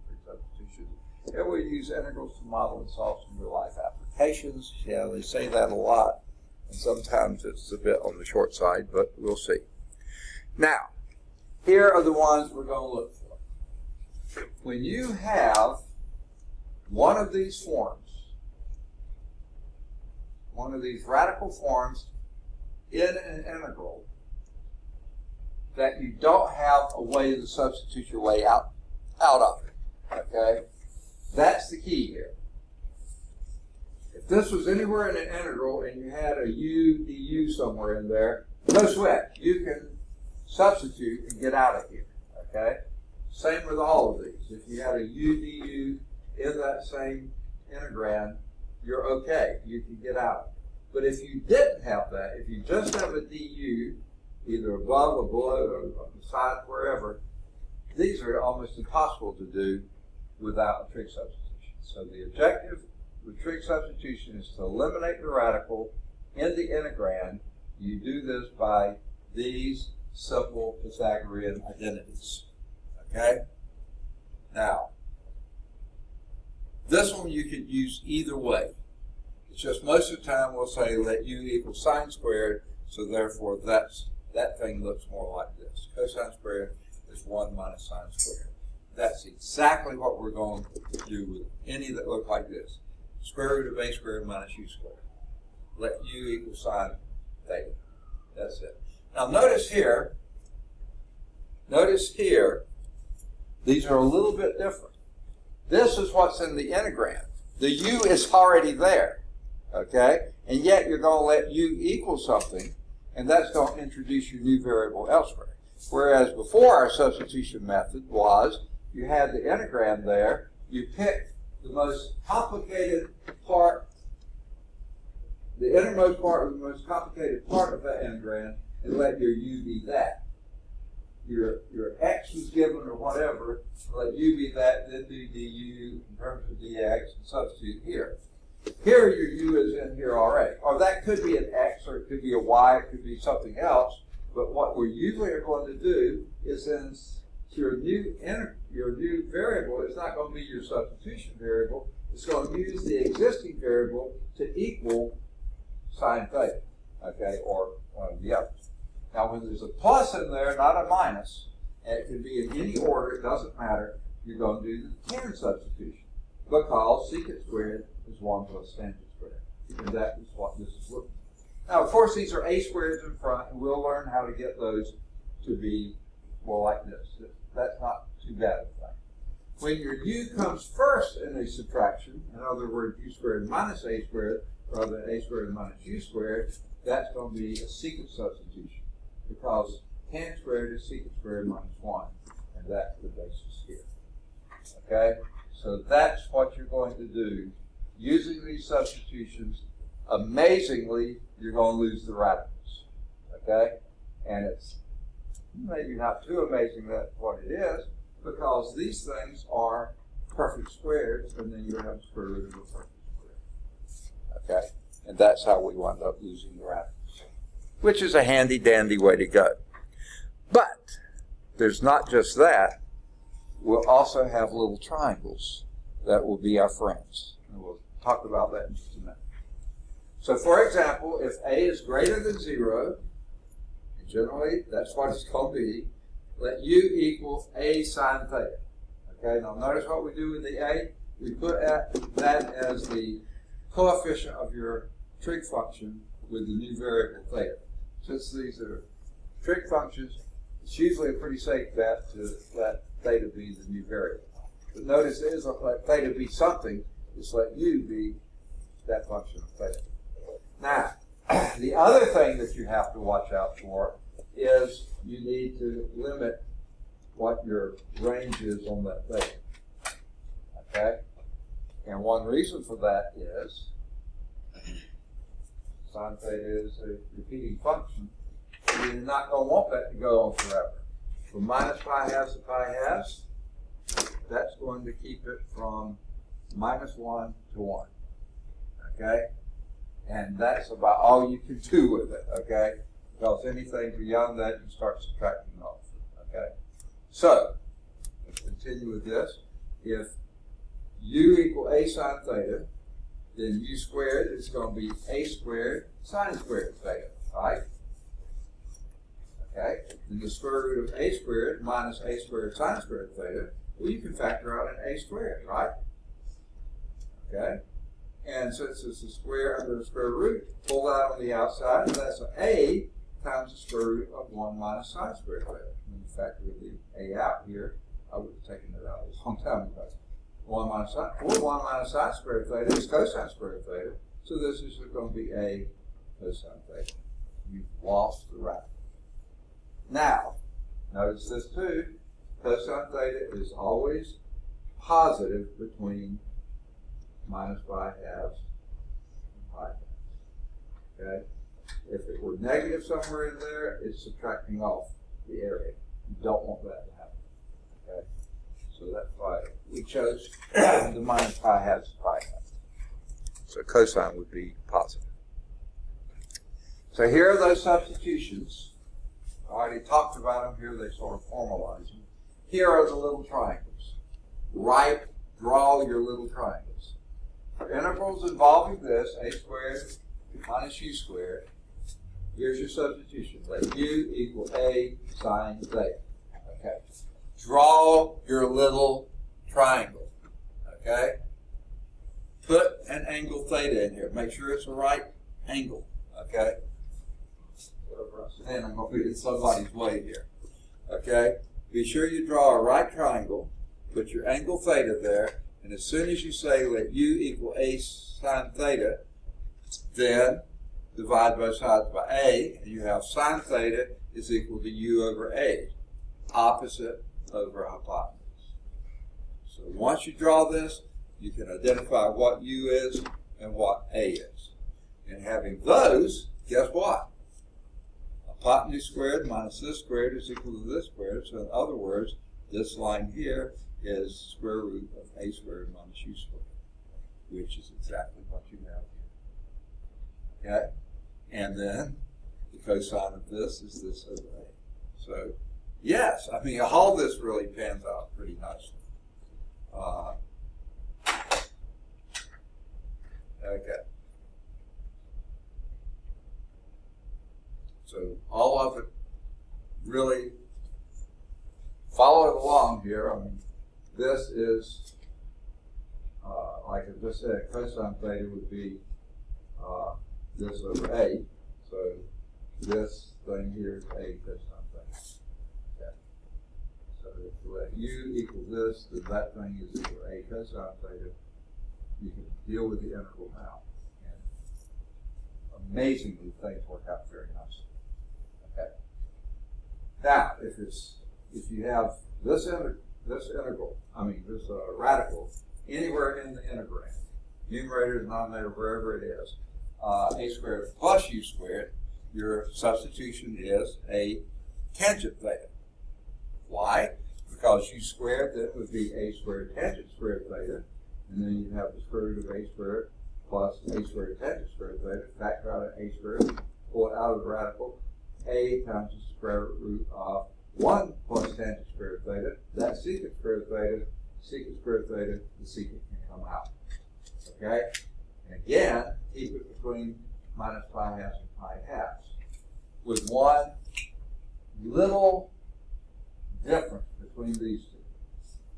with substitutions. And we'll use integrals to model and solve some real-life applications. Yeah, they say that a lot. And sometimes it's a bit on the short side, but we'll see. Now, here are the ones we're going to look for. When you have one of these forms, one of these radical forms in an integral that you don't have a way to substitute your way out of it, okay? That's the key here. If this was anywhere in an integral and you had a u du somewhere in there, no sweat. You can substitute and get out of here, okay? Same with all of these. If you had a u du in that same integrand, you're okay. You can get out of it. But if you didn't have that, if you just have a du, either above or below or on the side, wherever, these are almost impossible to do without a trig substitution. So the objective with trig substitution is to eliminate the radical in the integrand. You do this by these simple Pythagorean identities. Okay? Now, this one you could use either way. It's just most of the time we'll say let u equal sine squared, so therefore that thing looks more like this. Cosine squared is 1 minus sine squared. That's exactly what we're going to do with any that look like this. Square root of a squared minus u squared. Let u equal sine theta. That's it. Now notice here, these are a little bit different. This is what's in the integrand. The u is already there, okay? And yet you're going to let u equal something, and that's going to introduce your new variable elsewhere. Whereas before our substitution method was, you had the integrand there, you picked the most complicated part, the innermost part of the most complicated part of that integrand, and let your u be that. Your x was given or whatever, let u be that, then do du in terms of dx, and substitute here. Here your u is in here already. Or that could be an x, or it could be a y, it could be something else, but what we usually are going to do is since your new variable is not going to be your substitution variable, it's going to use the existing variable to equal sine theta, okay, or one of the others. Now, when there's a plus in there, not a minus, and it can be in any order, it doesn't matter, you're going to do the tan substitution, because secant squared is 1 plus tangent squared, and that is what this is looking at. Now, of course, these are a squareds in front, and we'll learn how to get those to be more like this. That's not too bad of a thing. When your u comes first in a subtraction, in other words, u squared minus a squared, rather than a squared minus u squared, that's going to be a secant substitution, because tan squared is secant squared minus 1, and that's the basis here. Okay? So that's what you're going to do. Using these substitutions, amazingly, you're going to lose the radicals. Okay? And it's maybe not too amazing that's what it is, because these things are perfect squares, and then you have square root of a perfect square. Okay? And that's how we wind up losing the radicals, which is a handy-dandy way to go. But there's not just that. We'll also have little triangles that will be our friends. And we'll talk about that in just a minute. So for example, if A is greater than 0, and generally that's what it's going to be, let U equal A sine theta. Okay, now notice what we do with the A. We put that as the coefficient of your trig function with the new variable theta. Since these are trig functions, it's usually a pretty safe bet to let theta be the new variable. But notice it isn't let theta be something, it's let U be that function of theta. Now, the other thing that you have to watch out for is you need to limit what your range is on that theta. Okay? And one reason for that is sine theta is a repeating function. You're not going to want that to go on forever. From minus pi halves to pi halves, that's going to keep it from -1 to 1. Okay? And that's about all you can do with it. Okay? Because anything beyond that, you start subtracting off. Okay? So, let's continue with this. If U equal A sine theta, then U squared is going to be A squared sine squared theta, right? Okay? Then the square root of A squared minus A squared sine squared theta, well, you can factor out an A squared, right? Okay? And since it's the square under the square root, pull that on the outside, and that's an A times the square root of 1 minus sine squared theta. When you factor the A out here, I would have taken it out a long time ago. 1 minus sine squared theta is cosine squared theta, so this is going to be A cosine theta. You've lost the radical. Now, notice this too, cosine theta is always positive between minus pi halves and pi halves. Okay? If it were negative somewhere in there, it's subtracting off the area. You don't want that to happen. Okay? So that's why we chose the minus pi halves to pi halves. So cosine would be positive. So here are those substitutions. I already talked about them here. They sort of formalize them. Here are the little triangles. Draw your little triangles. For integrals involving this, A squared minus U squared, here's your substitution. Let U equal A sine theta. Okay. Draw your little triangle. Okay? Put an angle theta in here. Make sure it's a right angle. Okay? Whatever I stand, I'm going to be in somebody's way here. Okay? Be sure you draw a right triangle. Put your angle theta there. And as soon as you say let U equal A sine theta, then divide both sides by A, and you have sine theta is equal to U over A. Opposite over hypotenuse. So once you draw this, you can identify what U is and what A is. And having those, guess what? Hypotenuse squared minus this squared is equal to this squared. So in other words, this line here is square root of A squared minus U squared, which is exactly what you have here. Okay? And then the cosine of this is this over A. So, yes, I mean, all this really pans out pretty nicely. Okay. So, all of it really follow it along here. I mean, this is, like I just said, cosine theta would be this over A. So this thing here is A cosine theta. Okay. So if you let U equal this, then that thing is equal to A cosine theta. You can deal with the integral now. And amazingly, things work out very nicely. Okay. Now, if you have this integral, this radical, anywhere in the integrand, numerator, denominator, wherever it is, A squared plus U squared, your substitution is a tangent theta. Why? Because U squared, that would be A squared tangent squared theta, and then you have the square root of A squared plus A squared tangent squared theta, factor out an A squared, pull it out of the radical, A times the square root of 1 plus tangent square root theta, that secant square root theta, secant square root theta, the secant can come out. Okay? And again, keep it between minus pi halves and pi halves. With one little difference between these two.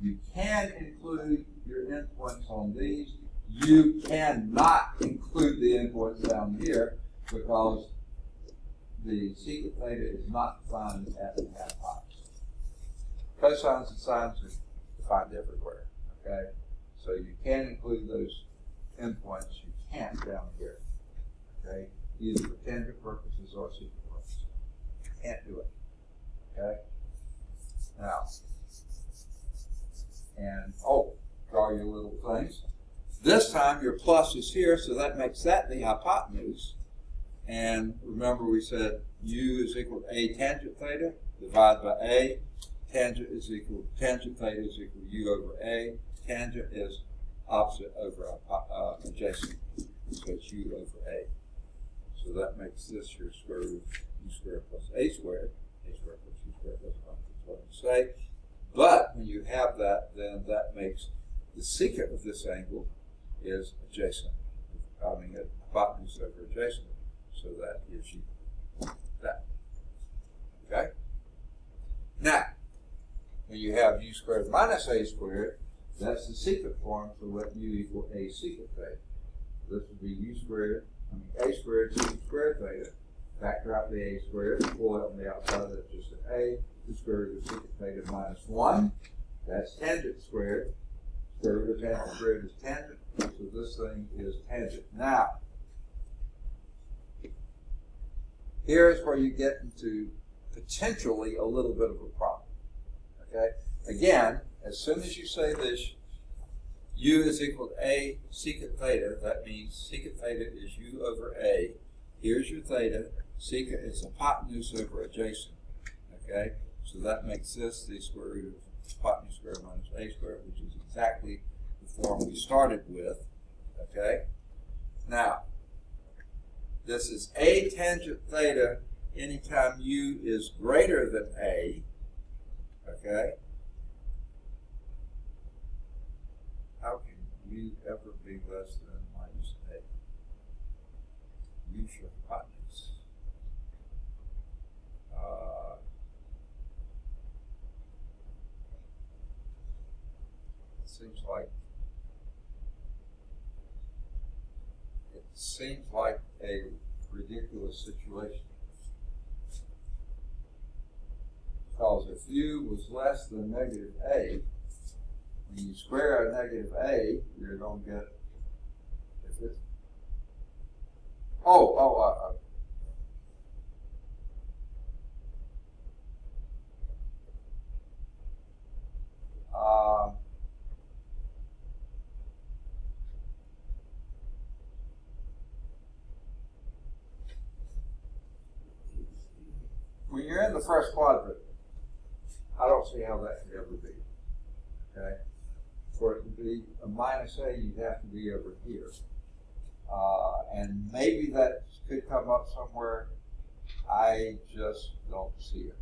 You can include your endpoints on these. You cannot include the endpoints down here because the secant theta is not defined at the half pi. Cosines and sines are defined everywhere. Okay? So you can include those endpoints. You can't down here. Okay? Either for tangent purposes or secant purposes. You can't do it. Okay? Now, and draw your little things. This time your plus is here, so that makes that the hypotenuse. And remember we said u is equal to a tangent theta, divide by a. Tangent theta is equal to u over a. Tangent is opposite over adjacent, so it's u over a. So that makes this your square root of u squared plus a squared. A squared plus u squared, that's what I'm say. But when you have that, then that makes the secant of this angle is adjacent. I mean, hypotenuse over adjacent. So that gives you that. Okay? Now, when you have u squared minus a squared, that's the secant form, so let u equal a secant theta. This would be a squared secant squared theta. Factor out the a squared, pull it on the outside, that's just an a. The square root of secant theta minus 1. That's tangent squared. Square root of tangent squared is tangent. So this thing is tangent. Now, here's where you get into potentially a little bit of a problem. Okay? Again, as soon as you say this, u is equal to a secant theta, that means secant theta is u over a. Here's your theta. Secant is hypotenuse over adjacent. Okay? So that makes this the square root of hypotenuse squared minus a squared, which is exactly the form we started with. Okay? Now, this is a tangent theta anytime u is greater than a. Okay? How can u ever be less than minus a? Use your hypotenuse. Seems like a ridiculous situation. Because if u was less than negative a, when you square a negative a, you're going to get, if it's, when you're in the first quadrant, I don't see how that could ever be. Okay? For it to be a minus a, you'd have to be over here. And maybe that could come up somewhere. I just don't see it.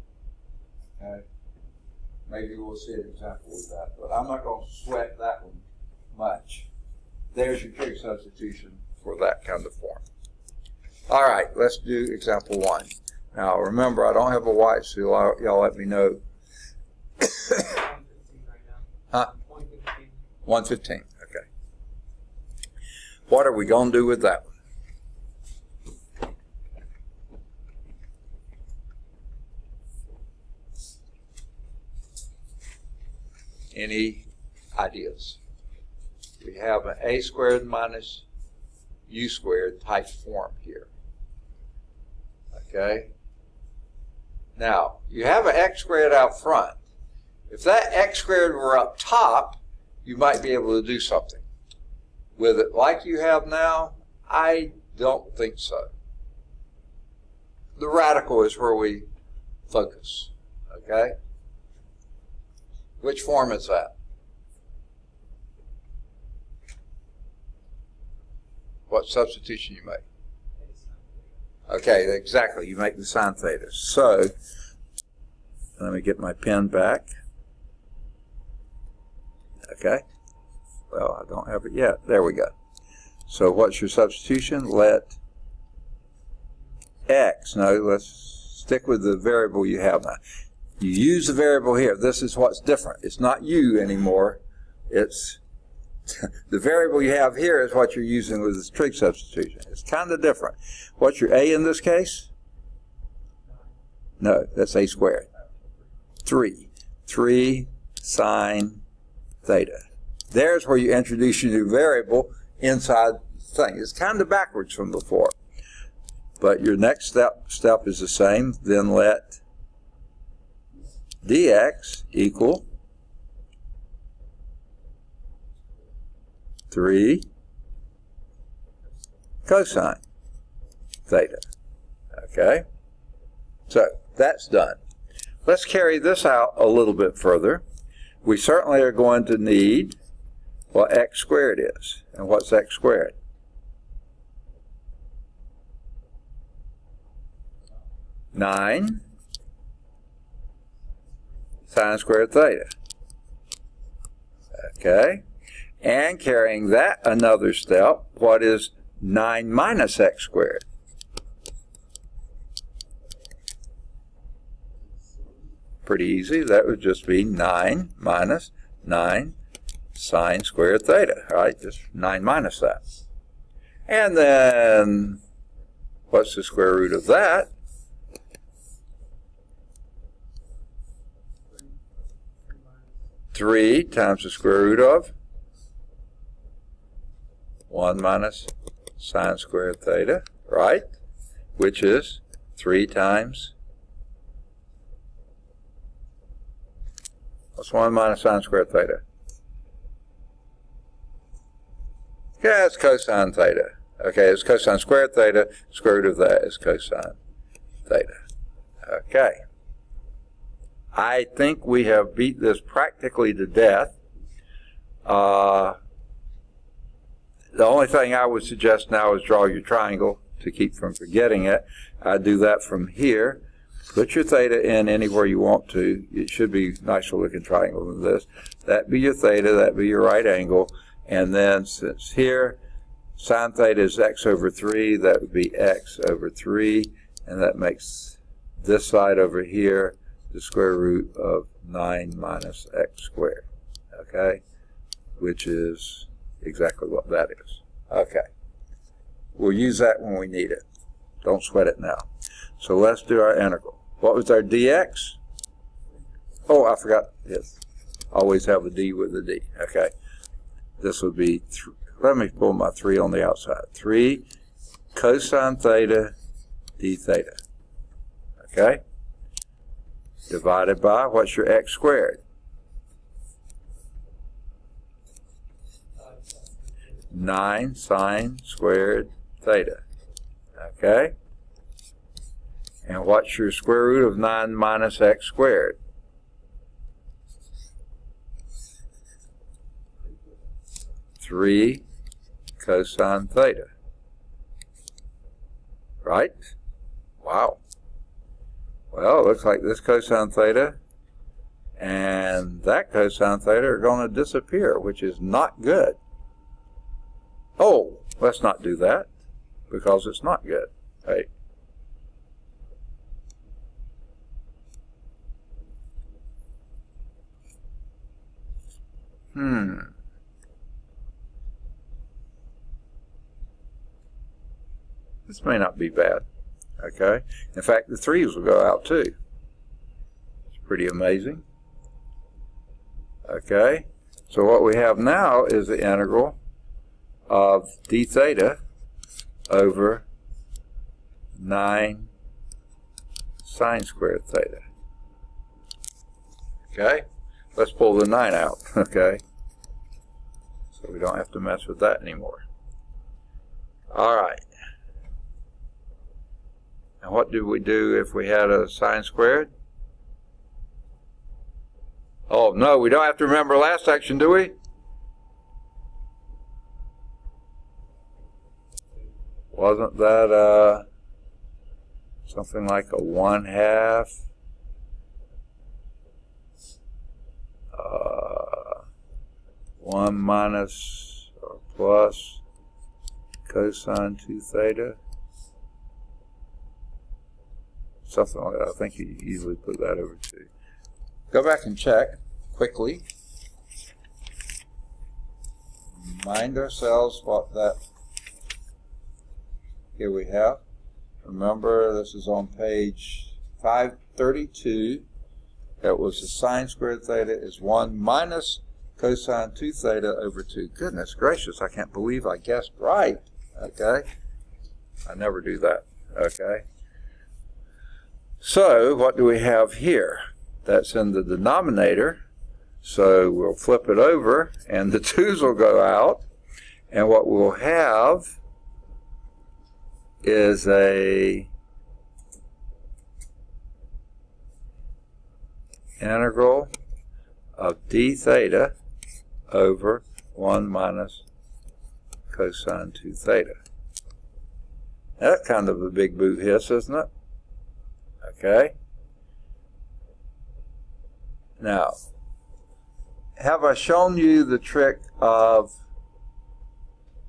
Okay? Maybe we'll see an example of that, but I'm not going to sweat that one much. There's your trig substitution for that kind of form. All right, let's do example 1. Now, remember, I don't have a white, so y'all let me know. 115 right now. Huh? 115. 115, okay. What are we going to do with that one? Any ideas? We have an a squared minus u squared type form here. Okay? Now, you have an x squared out front. If that x squared were up top, you might be able to do something. With it like you have now, I don't think so. The radical is where we focus. Okay? Which form is that? What substitution you make? Okay, exactly. You make the sine theta. So, Let me get my pen back. Okay. Well, I don't have it yet. There we go. So what's your substitution? Let x, no, let's stick with the variable you have now. You use the variable here. This is what's different. It's not u anymore. It's the variable you have here is what you're using with this trig substitution. It's kind of different. What's your a in this case? No, that's a squared. 3. 3 sine theta. There's where you introduce your new variable inside the thing. It's kind of backwards from before. But your next step is the same. Then let dx equal 3 cosine theta. Okay? So that's done. Let's carry this out a little bit further. We certainly are going to need what x squared is. And what's x squared? Nine sine squared theta. Okay? And carrying that another step, what is 9 minus x squared? Pretty easy. That would just be 9 minus 9 sine squared theta. Right? Just 9 minus that. And then, what's the square root of that? Three times the square root of 1 minus sine squared theta, right? Which is 3 times, what's 1 minus sine squared theta? Yeah, it's cosine theta. Okay, it's cosine squared theta. Square root of that is cosine theta. Okay. I think we have beat this practically to death. The only thing I would suggest now is draw your triangle to keep from forgetting it. I do that from here. Put your theta in anywhere you want to. It should be a nicer looking triangle than this. That be your theta, that be your right angle. And then since here, sine theta is x over 3, that would be x over 3. And that makes this side over here the square root of 9 minus x squared. Okay? Which is exactly what that is. Okay. We'll use that when we need it. Don't sweat it now. So let's do our integral. What was our dx? Oh, I forgot. Yes. Always have a d with a d. Okay. This would be, let me pull my 3 on the outside. 3 cosine theta d theta. Okay? Divided by, what's your x squared? 9 sine squared theta. Okay? And what's your square root of 9 minus x squared? 3 cosine theta. Right? Wow. Well, it looks like this cosine theta and that cosine theta are going to disappear, which is not good. Oh, let's not do that because it's not good. Right? This may not be bad. Okay? In fact, the 3's will go out too. It's pretty amazing. Okay? So what we have now is the integral of d theta over 9 sine squared theta. Okay? Let's pull the 9 out. Okay? So we don't have to mess with that anymore. Alright. And what do we do if we had a sine squared? Oh, no, we don't have to remember last section, do we? Wasn't that something like a 1/2 1 minus or plus cosine 2 theta. Something like that. I think you usually put that over 2. Go back and check quickly. Remind ourselves what that, here we have. Remember, this is on page 532. That was the sine squared theta is 1 minus cosine 2 theta over 2. Goodness gracious, I can't believe I guessed right. Okay? I never do that. Okay? So, what do we have here? That's in the denominator. So, we'll flip it over, and the 2's will go out. And what we'll have is a integral of d theta over 1 minus cosine 2 theta. That's kind of a big boo hiss, isn't it? Okay. Now, have I shown you the trick of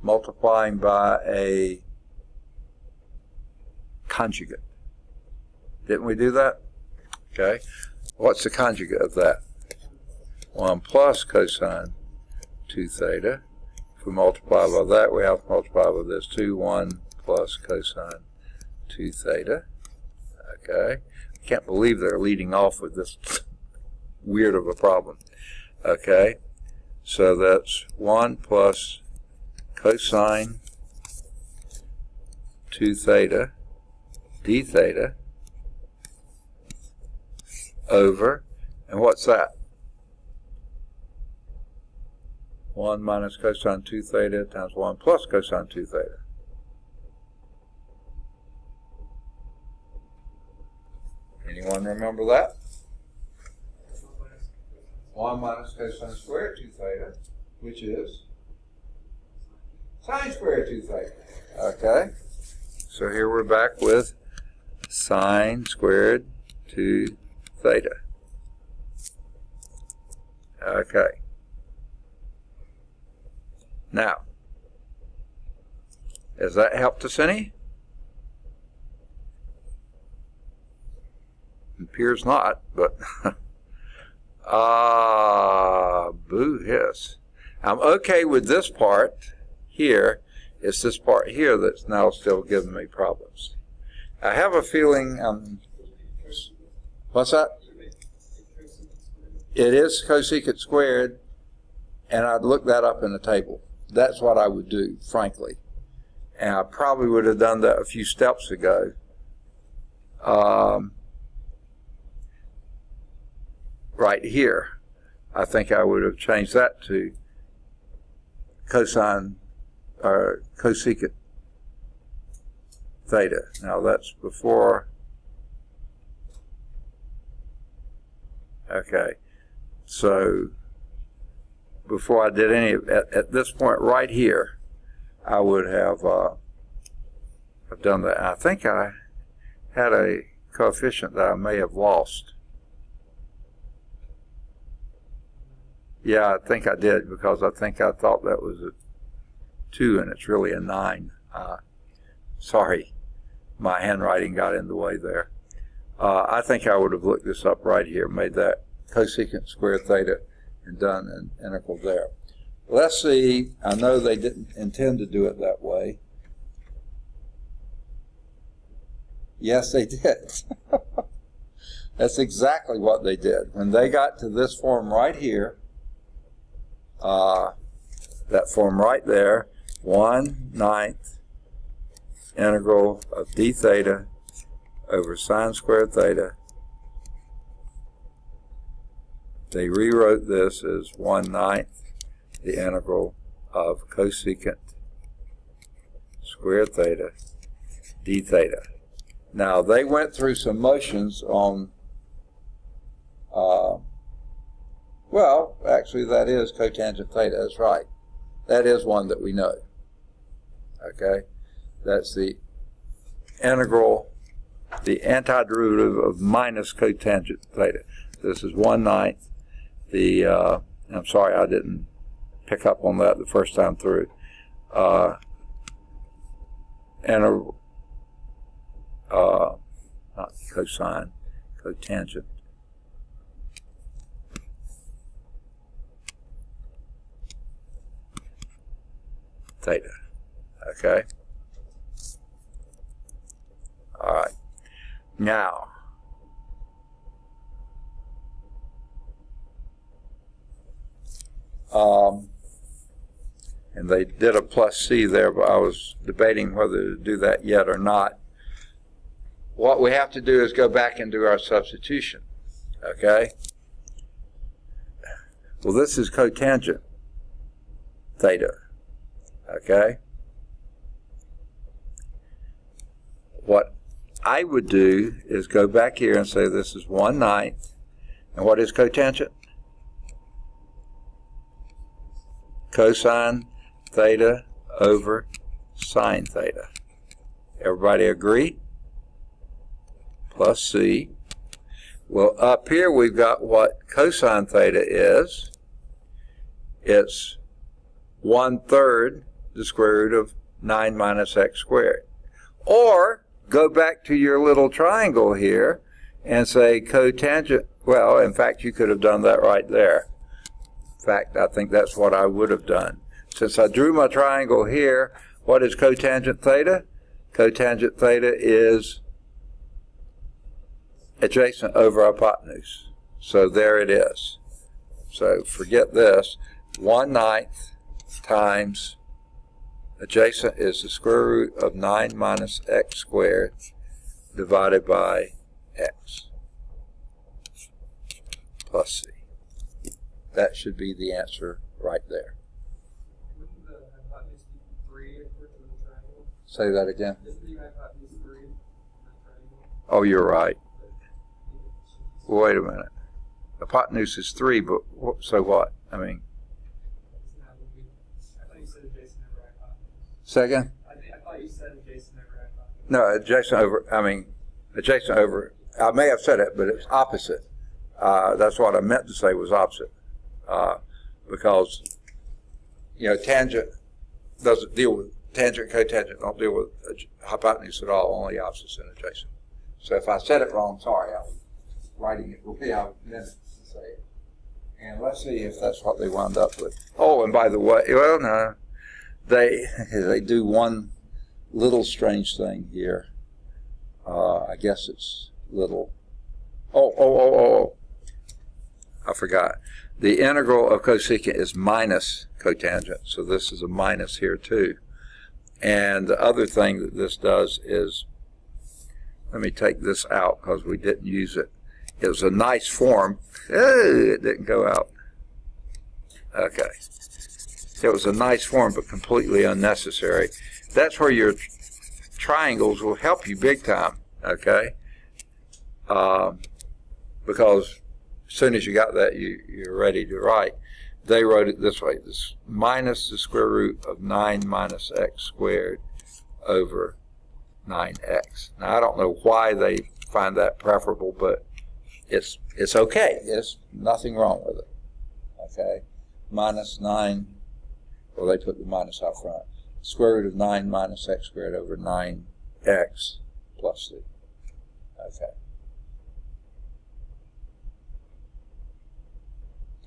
multiplying by a conjugate? Didn't we do that? Okay. What's the conjugate of that? 1 plus cosine 2 theta. If we multiply by that, we have to multiply by this 2, 1 plus cosine 2 theta. Okay. I can't believe they're leading off with this weird of a problem. Okay. So that's 1 plus cosine 2 theta d theta over, and what's that? 1 minus cosine 2 theta times 1 plus cosine 2 theta. Anyone remember that? 1 minus cosine squared 2 theta, which is sine squared 2 theta. Okay, so here we're back with sine squared 2 theta. Okay. Now, has that helped us any? It appears not, but boo hiss. I'm okay with this part here. It's this part here that's now still giving me problems. I have a feeling, what's that? It is cosecant squared, and I'd look that up in the table. That's what I would do, frankly. And I probably would have done that a few steps ago. Right here, I think I would have changed that to cosine or cosecant theta. Now that's before. Okay, so before I did any at this point right here, I would have done that. I think I had a coefficient that I may have lost. Yeah, I think I did, because I think I thought that was a 2 and it's really a 9. Sorry, my handwriting got in the way there. I think I would have looked this up right here, made that cosecant squared theta, and done an integral there. Let's see, I know they didn't intend to do it that way. Yes, they did. That's exactly what they did. When they got to this form right here, that form right there, 1/9 integral of d theta over sine squared theta. They rewrote this as 1/9 the integral of cosecant squared theta d theta. Now they went through some motions on, well, actually that is cotangent theta, that's right. That is one that we know. Okay, that's the integral, the antiderivative of minus cotangent theta. This is 1/9 the, I'm sorry I didn't pick up on that the first time through. Not cosine, cotangent. Theta. Okay. All right. Now, and they did a plus C there, but I was debating whether to do that yet or not. What we have to do is go back and do our substitution. Okay? Well, this is cotangent theta. Okay? What I would do is go back here and say this is 1/9. And what is cotangent? Cosine theta over sine theta. Everybody agree? Plus C. Well, up here we've got what cosine theta is. It's 1/3 the square root of 9 minus x squared. Or go back to your little triangle here and say cotangent. Well, in fact, you could have done that right there. In fact, I think that's what I would have done. Since I drew my triangle here, what is cotangent theta? Cotangent theta is adjacent over hypotenuse. So there it is. So forget this. 1/9 times adjacent is the square root of 9 minus x squared divided by x plus c. That should be the answer right there. Wouldn't the hypotenuse be 3 if we're doing the triangle? Say that again. Isn't the hypotenuse 3 in that triangle? Oh, you're right. Wait a minute. Hypotenuse is 3, but so what? I mean, I thought you said adjacent over hypotenuse. second? I thought you said adjacent over hypotenuse. No, adjacent over, I may have said it, but it's opposite. That's what I meant to say was opposite. Because, you know, tangent doesn't deal with, tangent, cotangent don't deal with hypotenuse at all, only opposites and adjacent. So if I said it wrong, sorry, I was writing it the way I meant to say it. And let's see if that's what they wound up with. Oh, and by the way, well, no, they do one little strange thing here. I guess it's little. Oh, I forgot. The integral of cosecant is minus cotangent, so this is a minus here too. And the other thing that this does is, let me take this out because we didn't use it. It was a nice form. It didn't go out. Okay. It was a nice form, but completely unnecessary. That's where your triangles will help you big time, okay? Because as soon as you got that, you're ready to write. They wrote it this way. This minus the square root of 9 minus x squared over 9x. Now, I don't know why they find that preferable, but it's okay. There's nothing wrong with it. Okay? Minus 9, well, they put the minus out front. Square root of 9 minus x squared over 9x plus c. Okay.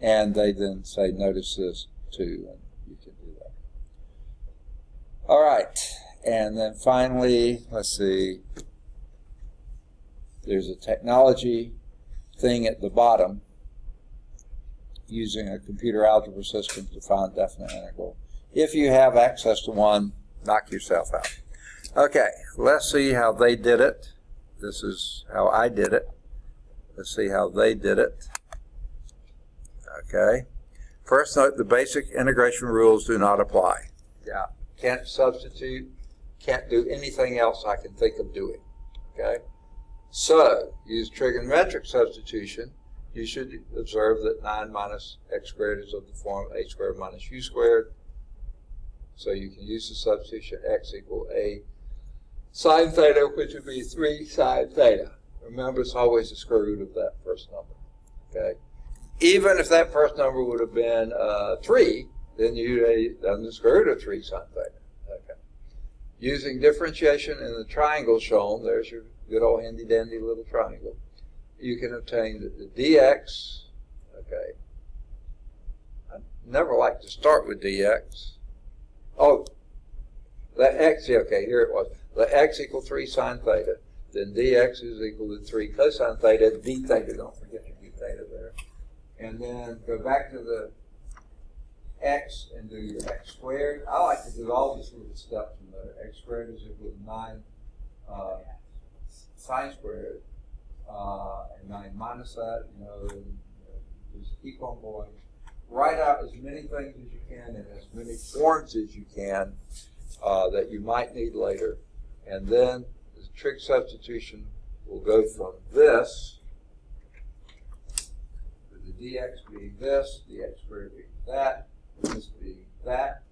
And they then say, notice this too, and you can do that. All right. And then finally, let's see, there's a technology thing at the bottom using a computer algebra system to find definite integral. If you have access to one, knock yourself out. Okay, let's see how they did it. This is how I did it. Let's see how they did it. Okay. First note, the basic integration rules do not apply. Yeah, can't substitute, can't do anything else I can think of doing. Okay. So, use trigonometric substitution. You should observe that 9 minus x squared is of the form a squared minus u squared. So you can use the substitution x equal a sine theta, which would be 3 sine theta. Remember, it's always the square root of that first number. Okay. Even if that first number would have been 3, then you've done the square root of 3 sine theta. Okay. Using differentiation in the triangle shown, there's your good old handy dandy little triangle, you can obtain the dx. Okay. I never like to start with dx. Oh, the x, okay, here it was. The x equals 3 sine theta. Then dx is equal to 3 cosine theta, d theta, don't forget your d theta there. And then go back to the x and do your x squared. I like to do all these little steps in there. X squared is equal to 9 sine squared, and 9 minus that, and just keep on going. Write out as many things as you can in as many forms as you can that you might need later. And then the trig substitution will go from this, with the dx being this, dx squared being that, this being that.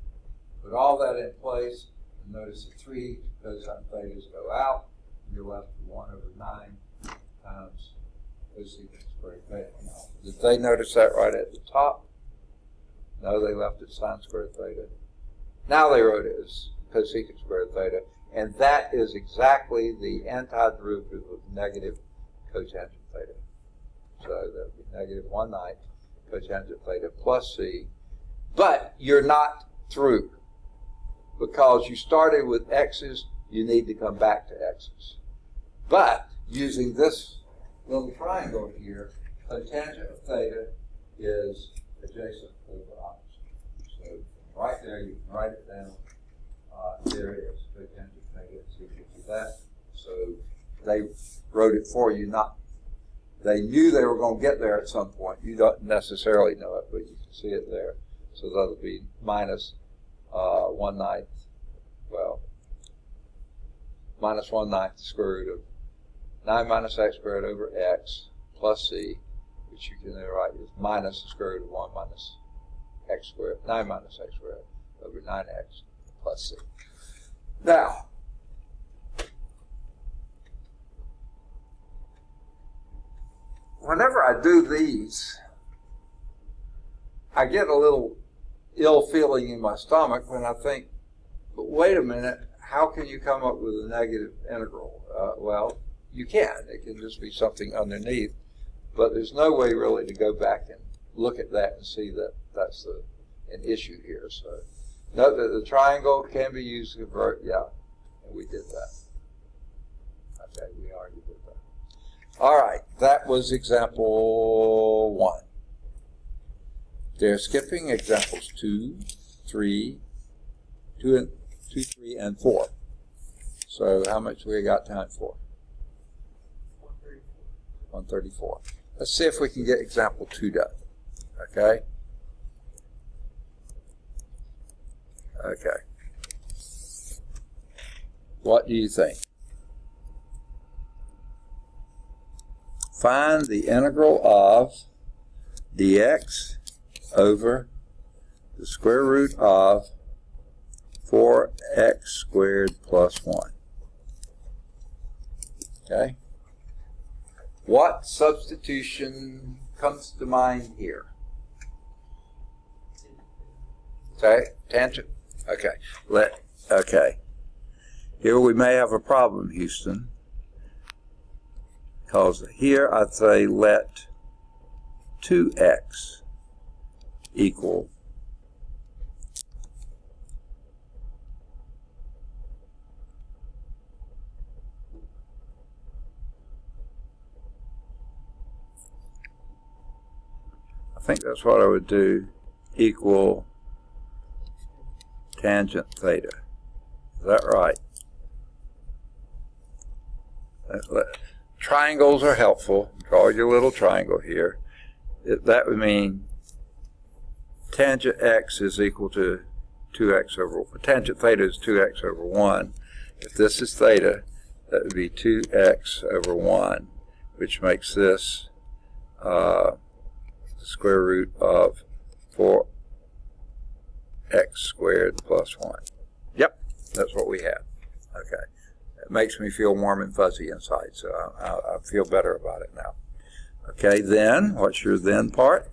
Put all that in place, and notice the 3 cosine thetas go out. You're left with 1 over 9 times cosecant squared theta. Did they notice that right at the top? No, they left it sine squared theta. Now they wrote it as cosecant squared theta, and that is exactly the antiderivative of negative cotangent theta. So that would be negative 1/9 cotangent theta plus c. But you're not through, because you started with x's, you need to come back to x's. But using this little triangle here, cotangent of theta is adjacent over opposite. So right there, you can write it down. There it is. Cotangent theta is equal to that. So they wrote it for you. They knew they were going to get there at some point. You don't necessarily know it, but you can see it there. So that'll be minus 1/9. Well, minus 1/9 the square root of 9 minus x squared over x plus c, which you can then write as minus the square root of 1 minus x squared, 9 minus x squared over 9x plus c. Now, whenever I do these, I get a little ill feeling in my stomach when I think, but wait a minute, how can you come up with a negative integral? Well, you can. It can just be something underneath, but there's no way really to go back and look at that and see that that's an issue here. So note that the triangle can be used to convert, yeah, and we did that. Okay, we already did that. All right, that was example 1. They're skipping examples 2, 3, 2, 3, and 4. So how much we got time for? 134. Let's see if we can get example 2 done. Okay? Okay. What do you think? Find the integral of dx over the square root of 4x squared plus 1. Okay? What substitution comes to mind here? Okay, tangent. Okay, okay. Here we may have a problem, Houston, because here I'd say let 2x equal I think that's what I would do, equal tangent theta. Is that right? Triangles are helpful. Draw your little triangle here. That would mean tangent x is equal to 2x over, tangent theta is 2x over 1. If this is theta, that would be 2x over 1, which makes this the square root of 4x squared plus 1. Yep, that's what we have. Okay. It makes me feel warm and fuzzy inside, so I feel better about it now. Okay, then, what's your then part?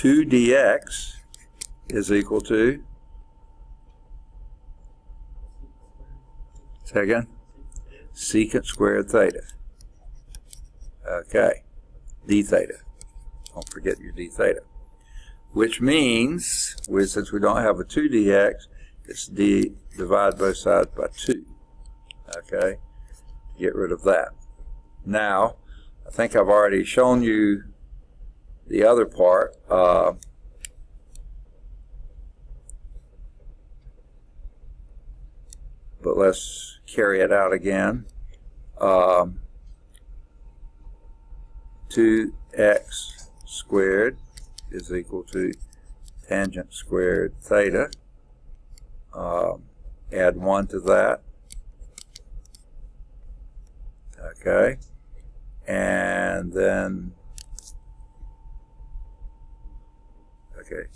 2 dx is equal to, say again, secant squared theta. Okay, d theta. Don't forget your d theta. Which means, since we don't have a 2 dx, it's d, divide both sides by 2. Okay, get rid of that. Now, I think I've already shown you the other part. But let's carry it out again. 2x squared is equal to tangent squared theta. Add 1 to that. Okay. And then, okay,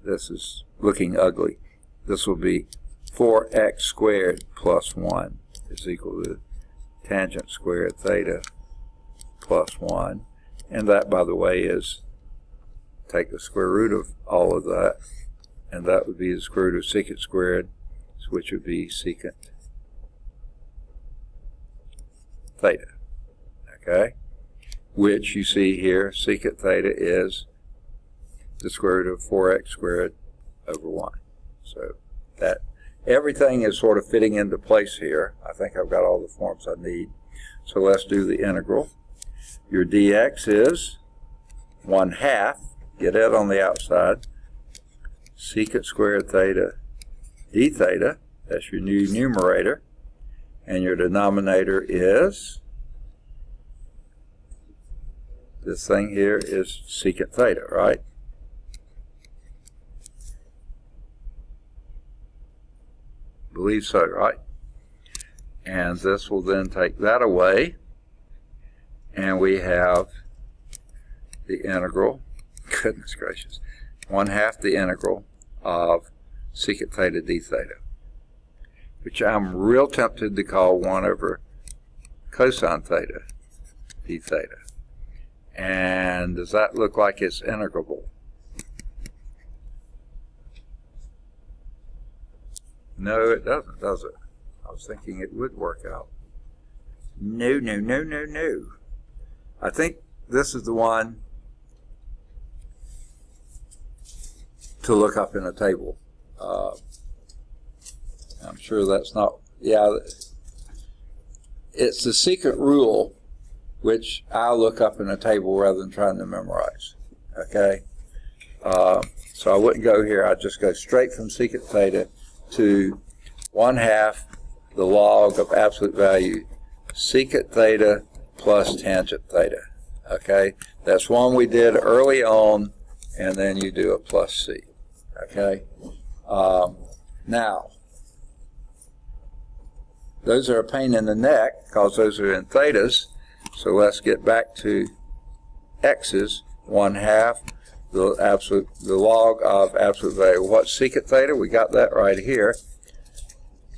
this is looking ugly. This will be 4x squared plus 1 is equal to tangent squared theta plus 1. And that, by the way, is take the square root of all of that, and that would be the square root of secant squared, which would be secant theta. Okay? Which you see here, secant theta is the square root of 4x squared over 1. So that everything is sort of fitting into place here. I think I've got all the forms I need. So let's do the integral. Your dx is 1/2, get it on the outside, secant squared theta d theta, that's your new numerator, and your denominator is, this thing here is secant theta, right? Believe so, right? And this will then take that away, and we have the integral, goodness gracious, 1/2 the integral of secant theta d theta, which I'm real tempted to call 1 over cosine theta d theta. And does that look like it's integrable? No, it doesn't, does it? I was thinking it would work out. No, no, no, no, no. I think this is the one to look up in a table. I'm sure that's not, yeah, it's the secant rule, which I'll look up in a table rather than trying to memorize. Okay? So I wouldn't go here, I'd just go straight from secant theta to 1/2 the log of absolute value secant theta plus tangent theta. Okay? That's one we did early on, and then you do a plus c. Okay? Now, those are a pain in the neck because those are in thetas. So let's get back to x's. 1/2 the log of absolute value. What's secant theta? We got that right here.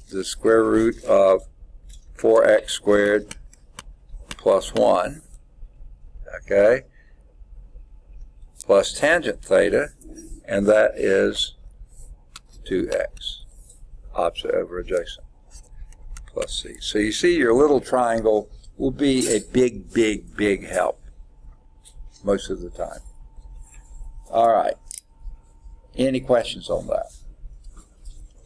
The square root of 4x squared plus 1. Okay? Plus tangent theta, and that is 2x. Opposite over adjacent. Plus c. So you see your little triangle will be a big, big, big help most of the time. All right. Any questions on that?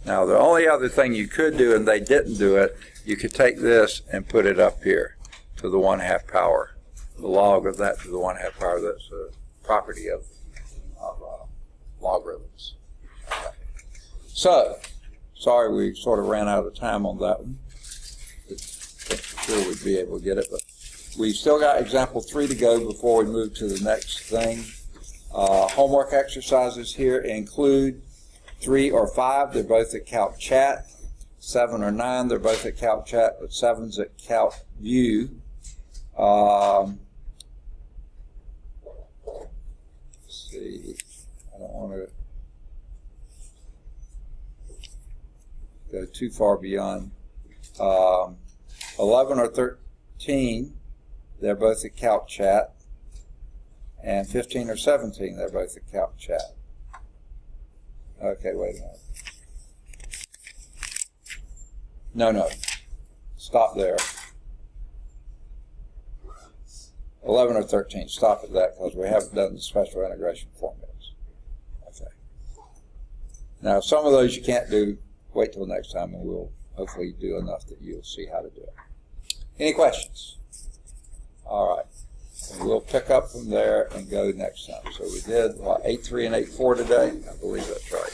Now, the only other thing you could do, and they didn't do it, you could take this and put it up here to the 1/2 power. The log of that to the 1/2 power, that's a property of logarithms. Okay. So, sorry we sort of ran out of time on that one. Sure we'd be able to get it, but we've still got example 3 to go before we move to the next thing. Homework exercises here include 3 or 5, they're both at Calc Chat. 7 or 9, they're both at Calc Chat, but 7's at Calc View. Let's see, I don't want to go too far beyond. 11 or 13, they're both at Calc Chat. And 15 or 17, they're both account chat. Okay, wait a minute. No. Stop there. 11 or 13, stop at that because we haven't done the special integration formulas. Okay. Now, some of those you can't do, wait till next time and we'll hopefully do enough that you'll see how to do it. Any questions? All right. And we'll pick up from there and go next time. So we did, what, 8.3 and 8.4 today? I believe that's right.